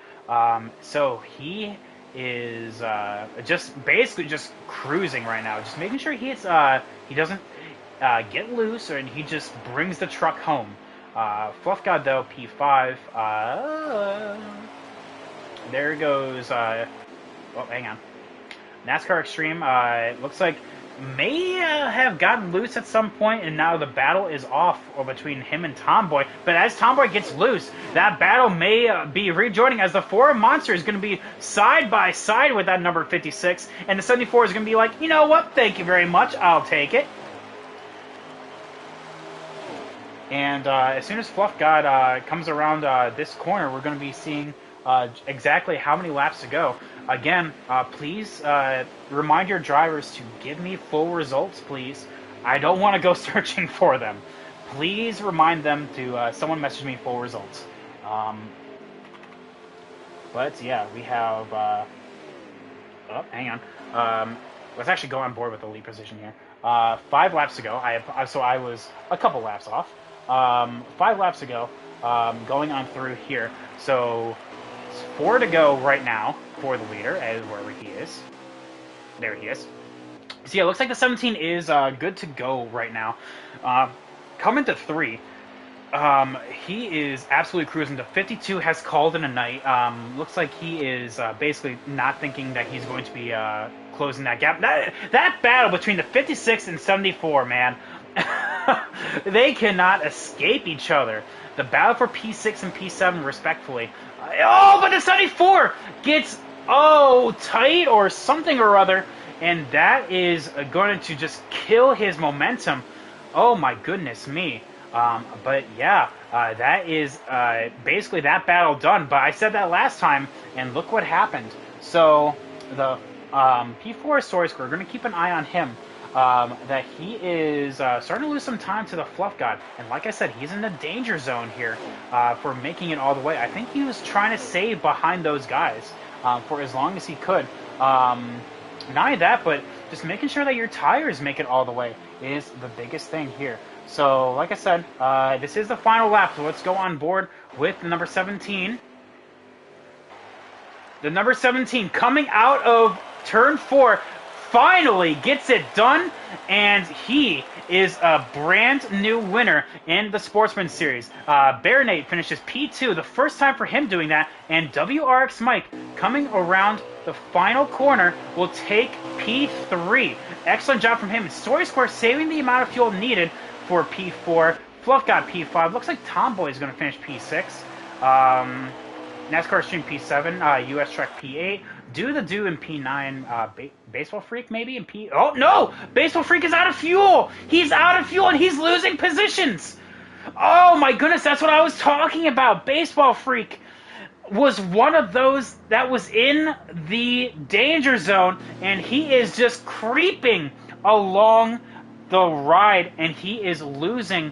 So he is just basically just cruising right now, just making sure he doesn't get loose, and he just brings the truck home. Fluff God though, P5. There goes. Oh, hang on. NASCAR Extreme. It looks like may have gotten loose at some point, and now the battle is off between him and Tomboy. But as Tomboy gets loose, that battle may be rejoining, as the 4 Monster is going to be side by side with that number 56, and the 74 is going to be like, you know what, thank you very much, I'll take it. And as soon as Fluff God comes around this corner, we're going to be seeing exactly how many laps to go. Again, please remind your drivers to give me full results, please. I don't want to go searching for them. Please remind them to someone message me full results. But yeah, we have. Oh, hang on. Let's actually go on board with the lead position here. 5 laps to go. So I was a couple laps off. 5 laps to go. Going on through here. So 4 to go right now for the leader, as wherever he is. There he is. So yeah, it looks like the 17 is good to go right now. Coming to 3, he is absolutely cruising. The 52 has called in a night. Looks like he is basically not thinking that he's going to be closing that gap. That battle between the 56 and 74, man. They cannot escape each other. The battle for P6 and P7, respectfully. But the 74 gets, tight or something or other, and that is going to just kill his momentum. Oh, my goodness me. But yeah, that is basically that battle done. But I said that last time, and look what happened. So the P4 Story Square, we're going to keep an eye on him. That he is starting to lose some time to the Fluff God. And like I said, he's in the danger zone here for making it all the way. I think he was trying to save behind those guys for as long as he could. Not only that, but just making sure that your tires make it all the way is the biggest thing here. So, like I said, this is the final lap, so let's go on board with the number 17. The number 17 coming out of turn 4 finally gets it done, and he is a brand new winner in the Sportsman Series. Bear Nate finishes P2, the first time for him doing that, and WRX Mike coming around the final corner will take P3. Excellent job from him. Story Square saving the amount of fuel needed for P4. Fluff got P5. Looks like Tomboy is going to finish P6. NASCAR Extreme P7. US Truck P8. Do in P9. Baseball Freak maybe in P... Oh, no! Baseball Freak is out of fuel! He's out of fuel and he's losing positions! Oh, my goodness, that's what I was talking about. Baseball Freak was one of those that was in the danger zone, and he is just creeping along the ride, and he is losing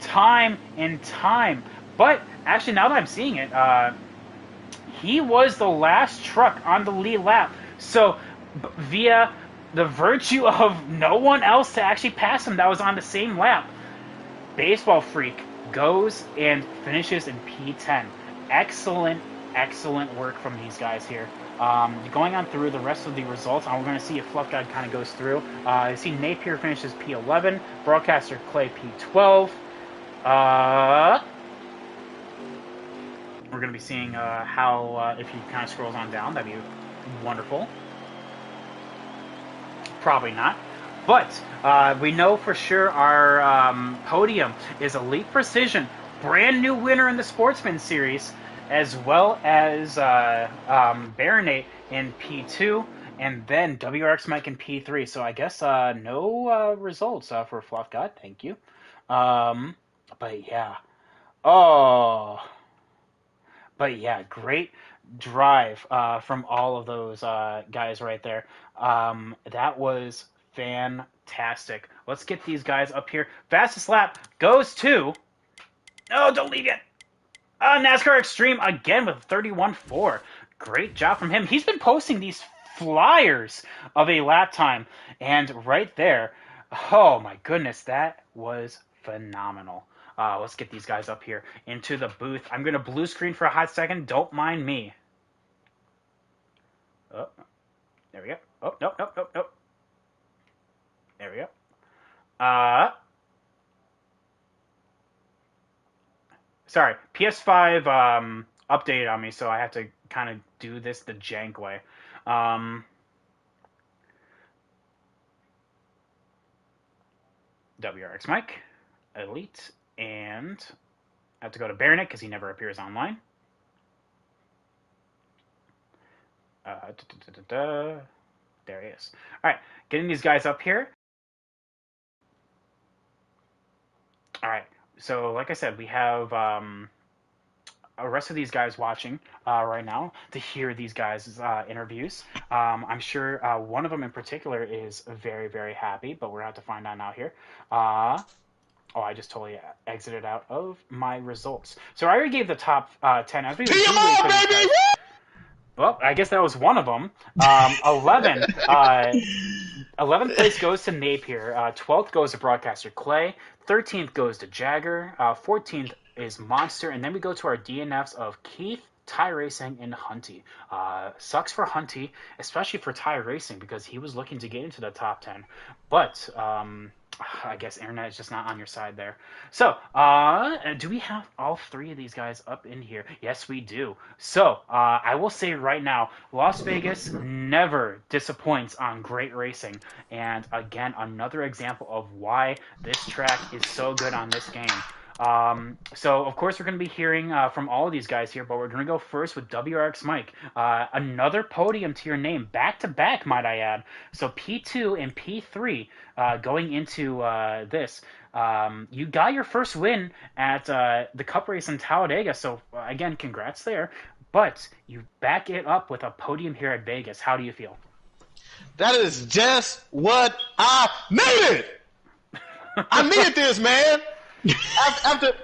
time and time. But actually, now that I'm seeing it, he was the last truck on the lead lap. So via the virtue of no one else to actually pass him that was on the same lap, Baseball Freak goes and finishes in P10. Excellent work from these guys here. Going on through the rest of the results, we're going to see if Fluff God kind of goes through. You see Napier finishes P11, Broadcaster Clay P12. We're going to be seeing how, if he kind of scrolls on down, that'd be wonderful. Probably not. But we know for sure our podium is Elite Precision, brand new winner in the Sportsman series, as well as Baronate in P2, and then WRX Mike in P3. So I guess no results for Fluff God. Thank you. But yeah. Oh. But yeah, great drive from all of those guys right there. That was fantastic. Let's get these guys up here. Fastest lap goes to. Oh, don't leave yet. NASCAR Extreme again with 31.4. Great job from him. He's been posting these flyers of a lap time. And right there, oh my goodness, that was phenomenal. Let's get these guys up here into the booth. I'm going to blue screen for a hot second. Don't mind me. Oh, there we go. Oh, nope. There we go. Sorry, PS5 updated on me, so I have to kind of do this the jank way. WRX Mike, Elite, and I have to go to Baronet because he never appears online. There he is. All right, getting these guys up here. All right, so like I said, we have the rest of these guys watching right now to hear these guys' interviews. I'm sure one of them in particular is very, very happy, but we're going to have to find out now here. Oh, I just totally exited out of my results. So I already gave the top 10. As we PMO, baby! Well, I guess that was one of them. 11. 11th place goes to Napier. 12th goes to Broadcaster Clay. 13th goes to Jagger. 14th is Monster. And then we go to our DNFs of Keith, Ty Racing, and Hunty. Sucks for Hunty, especially for Ty Racing, because he was looking to get into the top 10. But I guess internet is just not on your side there. So, do we have all three of these guys up in here? Yes, we do. So, I will say right now, Las Vegas never disappoints on great racing. And again, another example of why this track is so good on this game. So, of course, we're going to be hearing from all of these guys here, but we're going to go first with WRX Mike. Another podium to your name, back-to-back, might I add. So, P2 and P3 going into this. You got your first win at the Cup race in Talladega, so, again, congrats there. But you back it up with a podium here at Vegas. How do you feel? That is just what I needed! I needed this, man!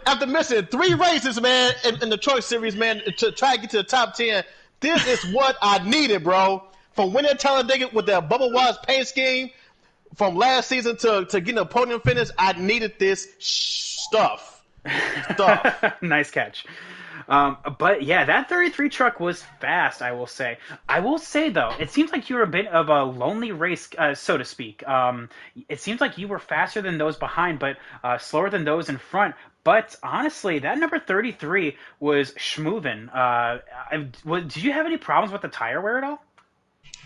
After missing 3 races, man, in the Truck Series, man, to try to get to the top 10, this is what I needed, bro. From winning Talladega with that Bubba Watts paint scheme, from last season to getting a podium finish, I needed this stuff. Nice catch. But yeah, that 33 truck was fast, I will say. I will say, though, it seems like you were a bit of a lonely race, so to speak. It seems like you were faster than those behind, but slower than those in front. But honestly, that number 33 was schmoovin'. Did you have any problems with the tire wear at all?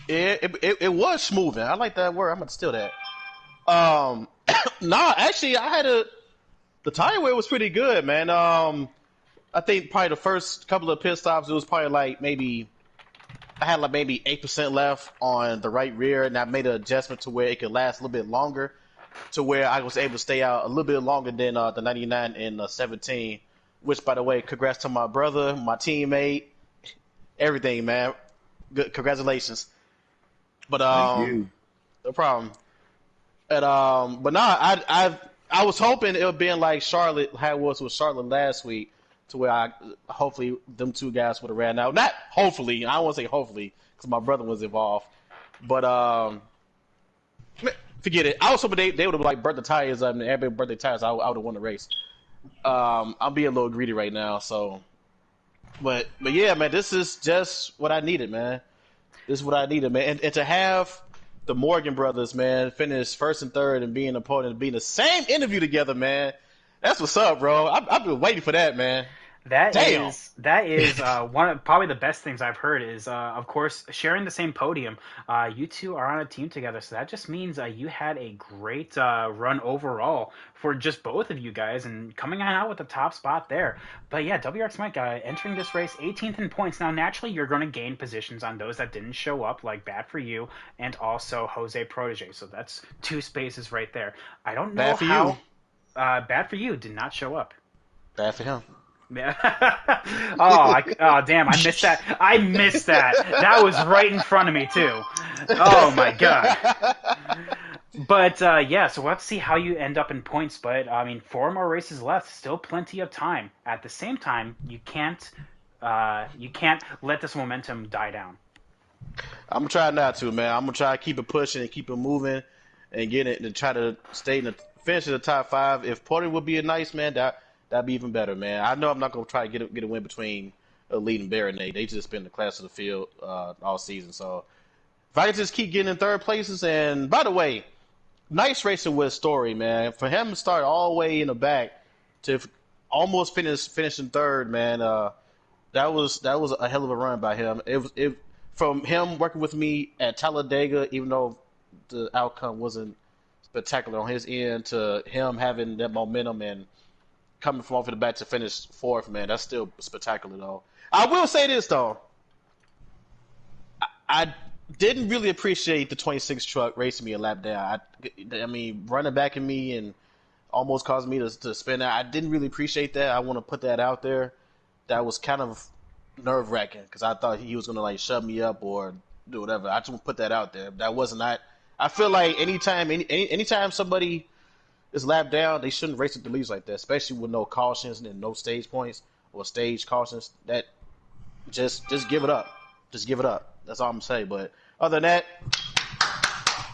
It was smoothing. I like that word. I'm going to steal that. Nah, actually, the tire wear was pretty good, man. I think probably the first couple of pit stops, it was probably like I had like maybe 8% left on the right rear, and I made an adjustment to where it could last a little bit longer, to where I was able to stay out a little bit longer than the 99 and 17, which, by the way, congrats to my brother, my teammate, everything, man. Good, congratulations. But Thank you. no problem. And but nah, I was hoping it would be like Charlotte, how it was with Charlotte last week, to where hopefully them two guys would have ran out. Not hopefully, I don't want to say hopefully, because my brother was involved. But forget it. I was hoping they would have like burnt the tires up and everybody burnt their tires. I would have won the race. I'm being a little greedy right now, so. But yeah, man, this is just what I needed, man. This is what I needed, man. And to have the Morgan brothers, man, finish first and third and being opponent, being the same interview together, man. That's what's up, bro. I've been waiting for that, man. Damn. That is one of probably the best things I've heard is of course sharing the same podium. You two are on a team together, so that just means you had a great run overall for just both of you guys and coming on out with the top spot there. But yeah, WRX Mike entering this race 18th in points. Now naturally you're going to gain positions on those that didn't show up, like Bad for You and also Jose Protege. So that's two spaces right there. I don't know Bad for you. how Bad for You did not show up. Bad for him. Yeah. Oh, damn! I missed that. I missed that. That was right in front of me too. Oh my god. But yeah, so we'll have to see how you end up in points. But I mean, four more races left. Still plenty of time. At the same time, you can't let this momentum die down. I'm gonna try not to, man. I'm gonna try to keep it pushing and keep it moving and get it and try to stay in the finish in the top five. If Porter would be a nice man, that'd be even better, man. I know I'm not gonna try to get a win between Elite and Baronet. They just been the class of the field all season. So if I could just keep getting in third places, and by the way, nice racing with Story, man. For him to start all the way in the back to almost finishing third, man. That was a hell of a run by him. It from him working with me at Talladega, even though the outcome wasn't spectacular on his end, to him having that momentum and coming from off of the back to finish fourth, man. That's still spectacular, though. I will say this though, I didn't really appreciate the 26 truck racing me a lap down. I mean, running back at me and almost caused me to spin out. I didn't really appreciate that. I want to put that out there. That was kind of nerve wracking because I thought he was gonna like shut me up or do whatever. I just want to put that out there. That wasn't not. I feel like anytime somebody is lapped down, they shouldn't race at the leads like that, especially with no cautions and no stage points or stage cautions. That just give it up. Just give it up. That's all I'm saying. But other than that,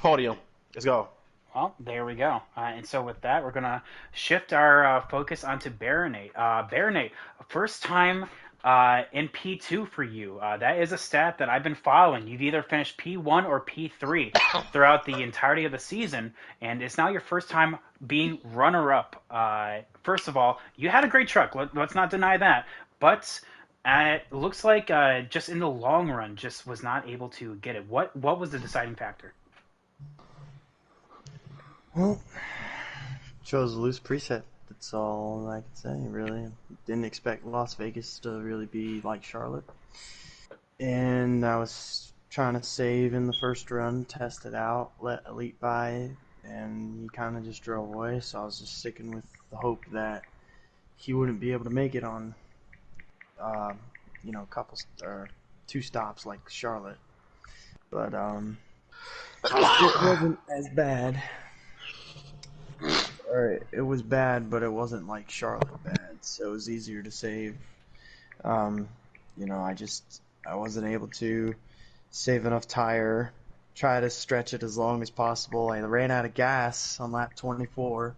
podium. Let's go. Well, there we go. And so with that, we're gonna shift our focus onto Baronet. Baronet, first time in P2 for you. That is a stat that I've been following. You've either finished P1 or P3 throughout the entirety of the season, and it's now your first time being runner-up. First of all, you had a great truck. Let's not deny that. But it looks like just in the long run, just was not able to get it. What was the deciding factor? Well, chose a loose preset. That's all I can say, really. Didn't expect Las Vegas to really be like Charlotte. And I was trying to save in the first run, test it out, let Elite by, and he kind of just drove away. So I was just sticking with the hope that he wouldn't be able to make it on, couple or two stops like Charlotte. But it wasn't as bad. Or it was bad, but it wasn't like Charlotte bad, so it was easier to save. I wasn't able to save enough tire, try to stretch it as long as possible. I ran out of gas on lap 24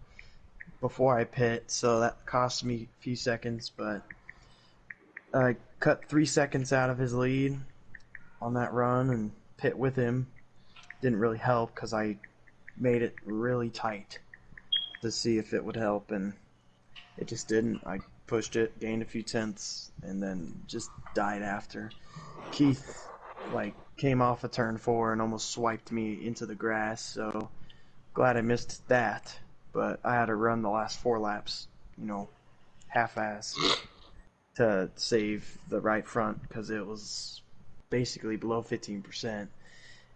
before I pit, so that cost me a few seconds, but I cut 3 seconds out of his lead on that run and pit with him. Didn't really help because I made it really tight to see if it would help, and it just didn't. I pushed it, gained a few tenths, and then just died after. Keith came off of turn 4 and almost swiped me into the grass, so glad I missed that. But I had to run the last 4 laps, half-ass to save the right front because it was basically below 15%,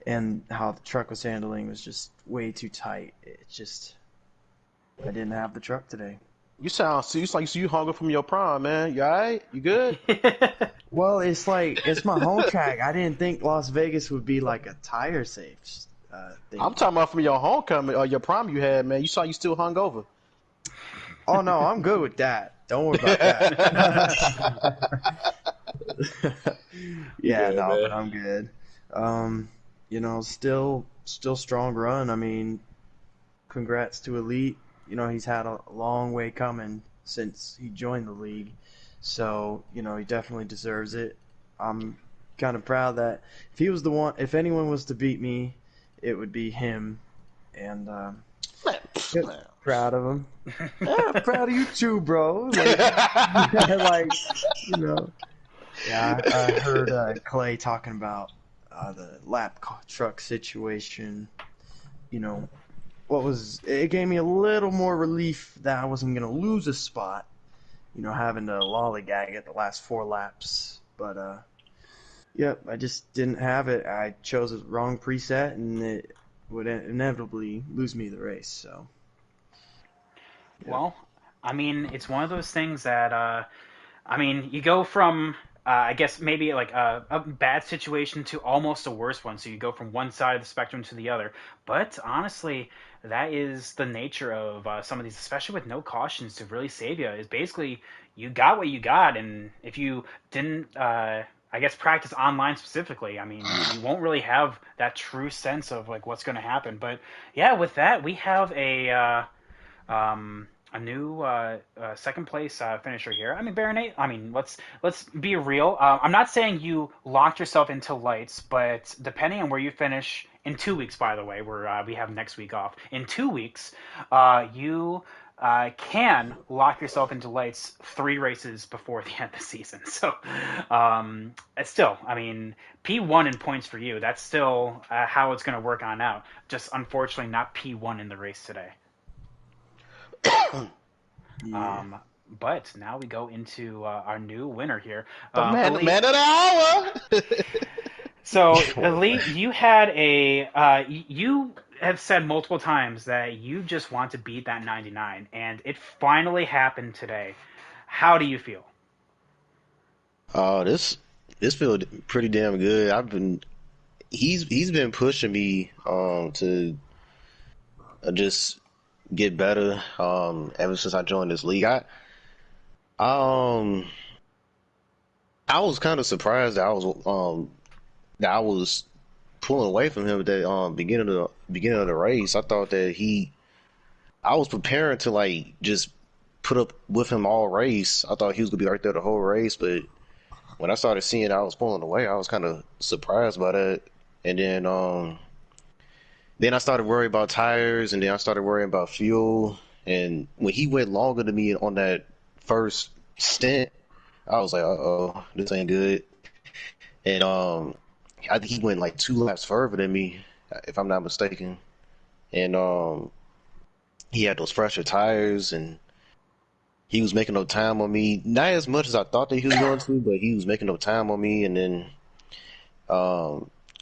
and how the truck was handling was just way too tight. I didn't have the truck today. You like you hung up from your prom, man. You alright? You good? Well, it's my home track. I didn't think Las Vegas would be like a tire safe thing. I'm talking about from your homecoming or your prom you had, man. You still hung over. Oh no, I'm good with that. Don't worry about that. Yeah, no, but I'm good. Still strong run. I mean, congrats to Elite. He's had a long way coming since he joined the league. So, he definitely deserves it. I'm kind of proud that if anyone was to beat me, it would be him. And Yep, Man. proud of him. Yeah, proud of you too, bro. Like, like, you know. Yeah, I heard Clay talking about the truck situation. You know, it gave me a little more relief that I wasn't gonna lose a spot. You know, having to lollygag at the last 4 laps. But yep, I just didn't have it. I chose a wrong preset, and it would inevitably lose me the race. So, yep. Well, I mean, it's one of those things that I mean, you go from I guess maybe like a bad situation to almost a worse one. So you go from one side of the spectrum to the other. But honestly, that is the nature of some of these, especially with no cautions to really save you. Is basically you got what you got, and if you didn't, I guess practice online specifically, I mean, you won't really have that true sense of like what's going to happen. But yeah, with that, we have a new second place finisher here. I mean, Baronet. I mean, let's be real. I'm not saying you locked yourself into lights, but depending on where you finish in 2 weeks, by the way, where we have next week off. In 2 weeks, you can lock yourself into lights 3 races before the end of the season. So, it's still, I mean, P1 in points for you. That's still how it's going to work on out. Just unfortunately, not P1 in the race today. Yeah. But now we go into our new winner here. The man Elite, of the hour. so, Elite, you had you have said multiple times that you just want to beat that 99, and it finally happened today. How do you feel? Oh, this feels pretty damn good. He's been pushing me to just get better ever since I joined this league. Um I was kind of surprised that I was pulling away from him at the beginning of the race. I thought that I was preparing to like just put up with him all race. I thought he was gonna be right there the whole race, but when I started seeing I was pulling away, I was kind of surprised by that. And then I started worrying about tires, and then I started worrying about fuel. And when he went longer than me on that first stint, I was like, "Uh-oh, this ain't good." And I think he went like 2 laps further than me, if I'm not mistaken. And he had those fresher tires, and he was making no time on me. Not as much as I thought that he was going to, but he was making no time on me. And then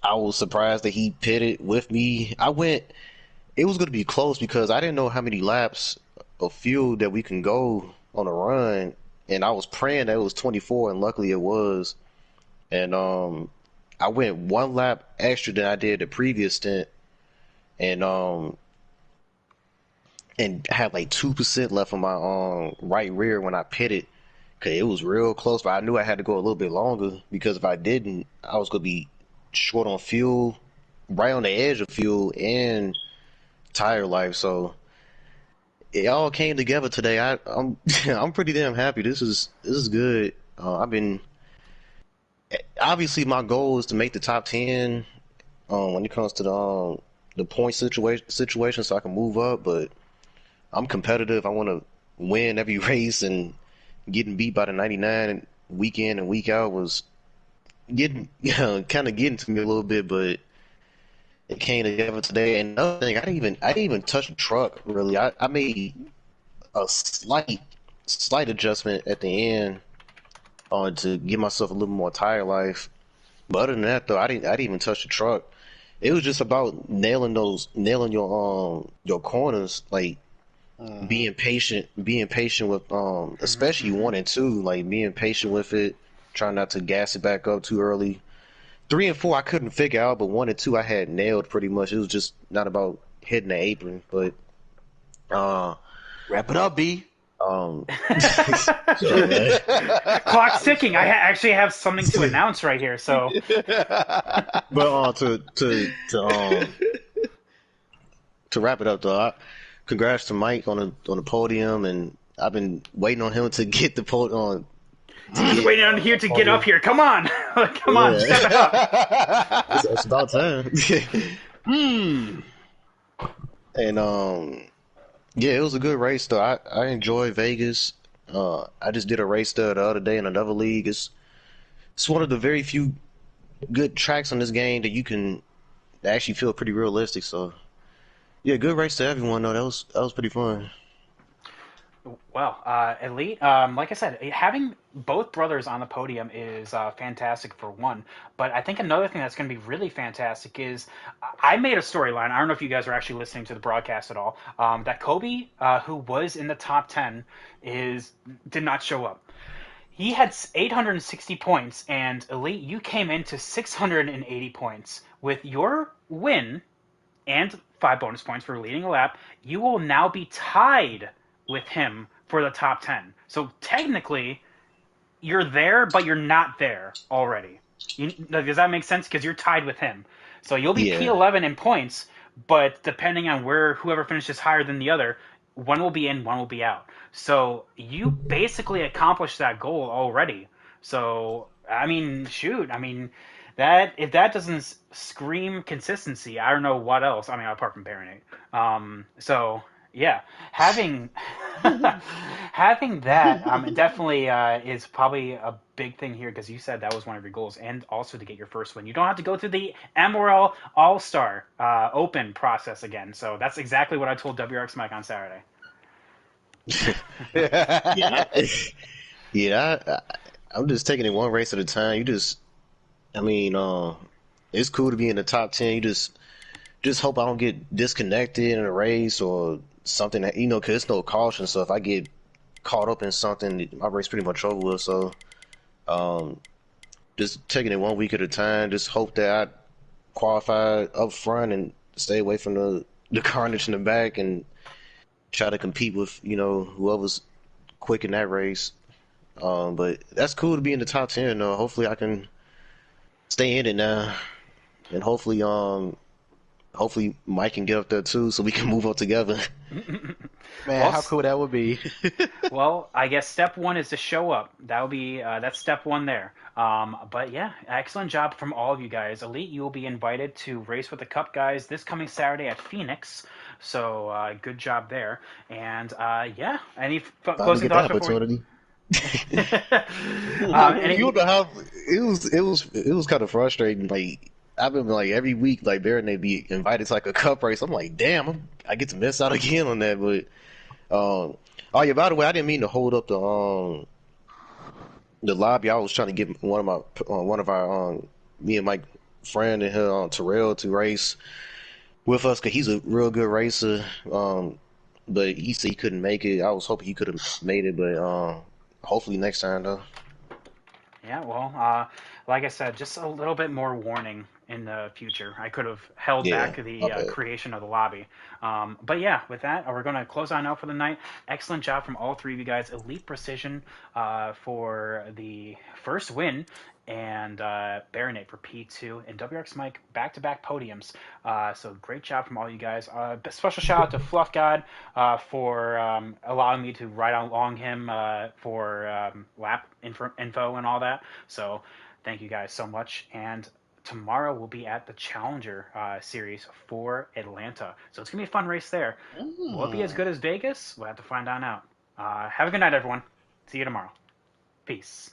I was surprised that he pitted with me. It was going to be close because I didn't know how many laps of fuel that we can go on a run. And I was praying that it was 24, and luckily it was. And I went 1 lap extra than I did the previous stint. And had like 2% left on my right rear when I pitted, cause it was real close. But I knew I had to go a little bit longer because if I didn't, I was gonna be short on fuel, right on the edge of fuel and tire life. So it all came together today. I'm I'm pretty damn happy. This is good. I've been obviously my goal is to make the top 10 when it comes to the point situation so I can move up, but I'm competitive. I want to win every race, and getting beat by the 99 week in and week out was getting, kind of getting to me a little bit, but it came together today. And another thing, I didn't even touch the truck really. I made a slight adjustment at the end to give myself a little more tire life. But other than that, though, I didn't even touch the truck. It was just about nailing your corners, like being patient with especially 1 and 2, like being patient with it, trying not to gas it back up too early. 3 and 4 I couldn't figure out, but 1 and 2 I had nailed pretty much. It was just not about hitting the apron, but Wrap it up, B. sure, man. Clock's ticking. I actually have something to announce right here. So, But to wrap it up though, congrats to Mike on the podium, and I've been waiting on him to get the podium. he's waiting on here to get up here. Come on, come on, step it up. It's about time. And Yeah, it was a good race though. I enjoy Vegas. I just did a race there the other day in another league. It's one of the very few good tracks on this game that you can actually feel pretty realistic. So yeah, good race to everyone though. That was pretty fun. Well, Elite, like I said, having both brothers on the podium is fantastic for one. But I think another thing that's going to be really fantastic is I made a storyline. I don't know if you guys are actually listening to the broadcast at all. That Kobe, who was in the top 10, is did not show up. He had 860 points, and Elite, you came into 680 points. With your win and 5 bonus points for leading a lap, you will now be tied with him for the top 10. So technically, you're there, but you're not there already. Does that make sense? Because you're tied with him. So you'll be Yeah, P11 in points, but depending on where whoever finishes higher than the other, one will be in, one will be out. So you basically accomplished that goal already. So I mean, shoot, I mean that if that doesn't scream consistency, I don't know what else. I mean, apart from Baronate. So yeah, having having that definitely is probably a big thing here because you said that was one of your goals, and also to get your first win. You don't have to go through the MRL All Star Open process again. So that's exactly what I told WRX Mike on Saturday. yeah, yeah. I'm just taking it one race at a time. I mean, it's cool to be in the top 10. You just hope I don't get disconnected in a race or something that because it's no caution. So if I get caught up in something, my race pretty much over with. So um, just taking it one week at a time. Just hope that I qualify up front and stay away from the carnage in the back and try to compete with whoever's quick in that race. But that's cool to be in the top 10 though. Hopefully I can stay in it now, and hopefully Mike can get up there too, so we can move up together. Man, Well, how cool that would be. well, I guess step one is to show up. That will be that's step one there. But yeah, excellent job from all of you guys. Elite, you will be invited to race with the Cup guys this coming Saturday at Phoenix. So good job there. And yeah, any Finally closing get that thoughts before? opportunity. Any, You know how it was kind of frustrating. Like I've been like every week, like Bear and they be invited to like a cup race. I'm like, damn, I get to miss out again on that. But oh yeah, by the way, I didn't mean to hold up the lobby. I was trying to get one of our me and my friend and her Terrell to race with us because he's a real good racer. But he said he couldn't make it. I was hoping he could have made it, but hopefully next time though. Yeah, well, like I said, just a little bit more warning in the future. I could have held Yeah, back my the bad. creation of the lobby. But yeah, with that, we're going to close on out for the night. Excellent job from all three of you guys. Elite precision for the first win, and Baronate for P2, and WRX Mike back-to-back podiums. So great job from all you guys. Special shout out to Fluff God for allowing me to ride along him for lap info and all that. So thank you guys so much. And tomorrow we'll be at the Challenger series for Atlanta. So it's going to be a fun race there. Will it be as Mm. good as Vegas? We'll have to find on out. Have a good night, everyone. See you tomorrow. Peace.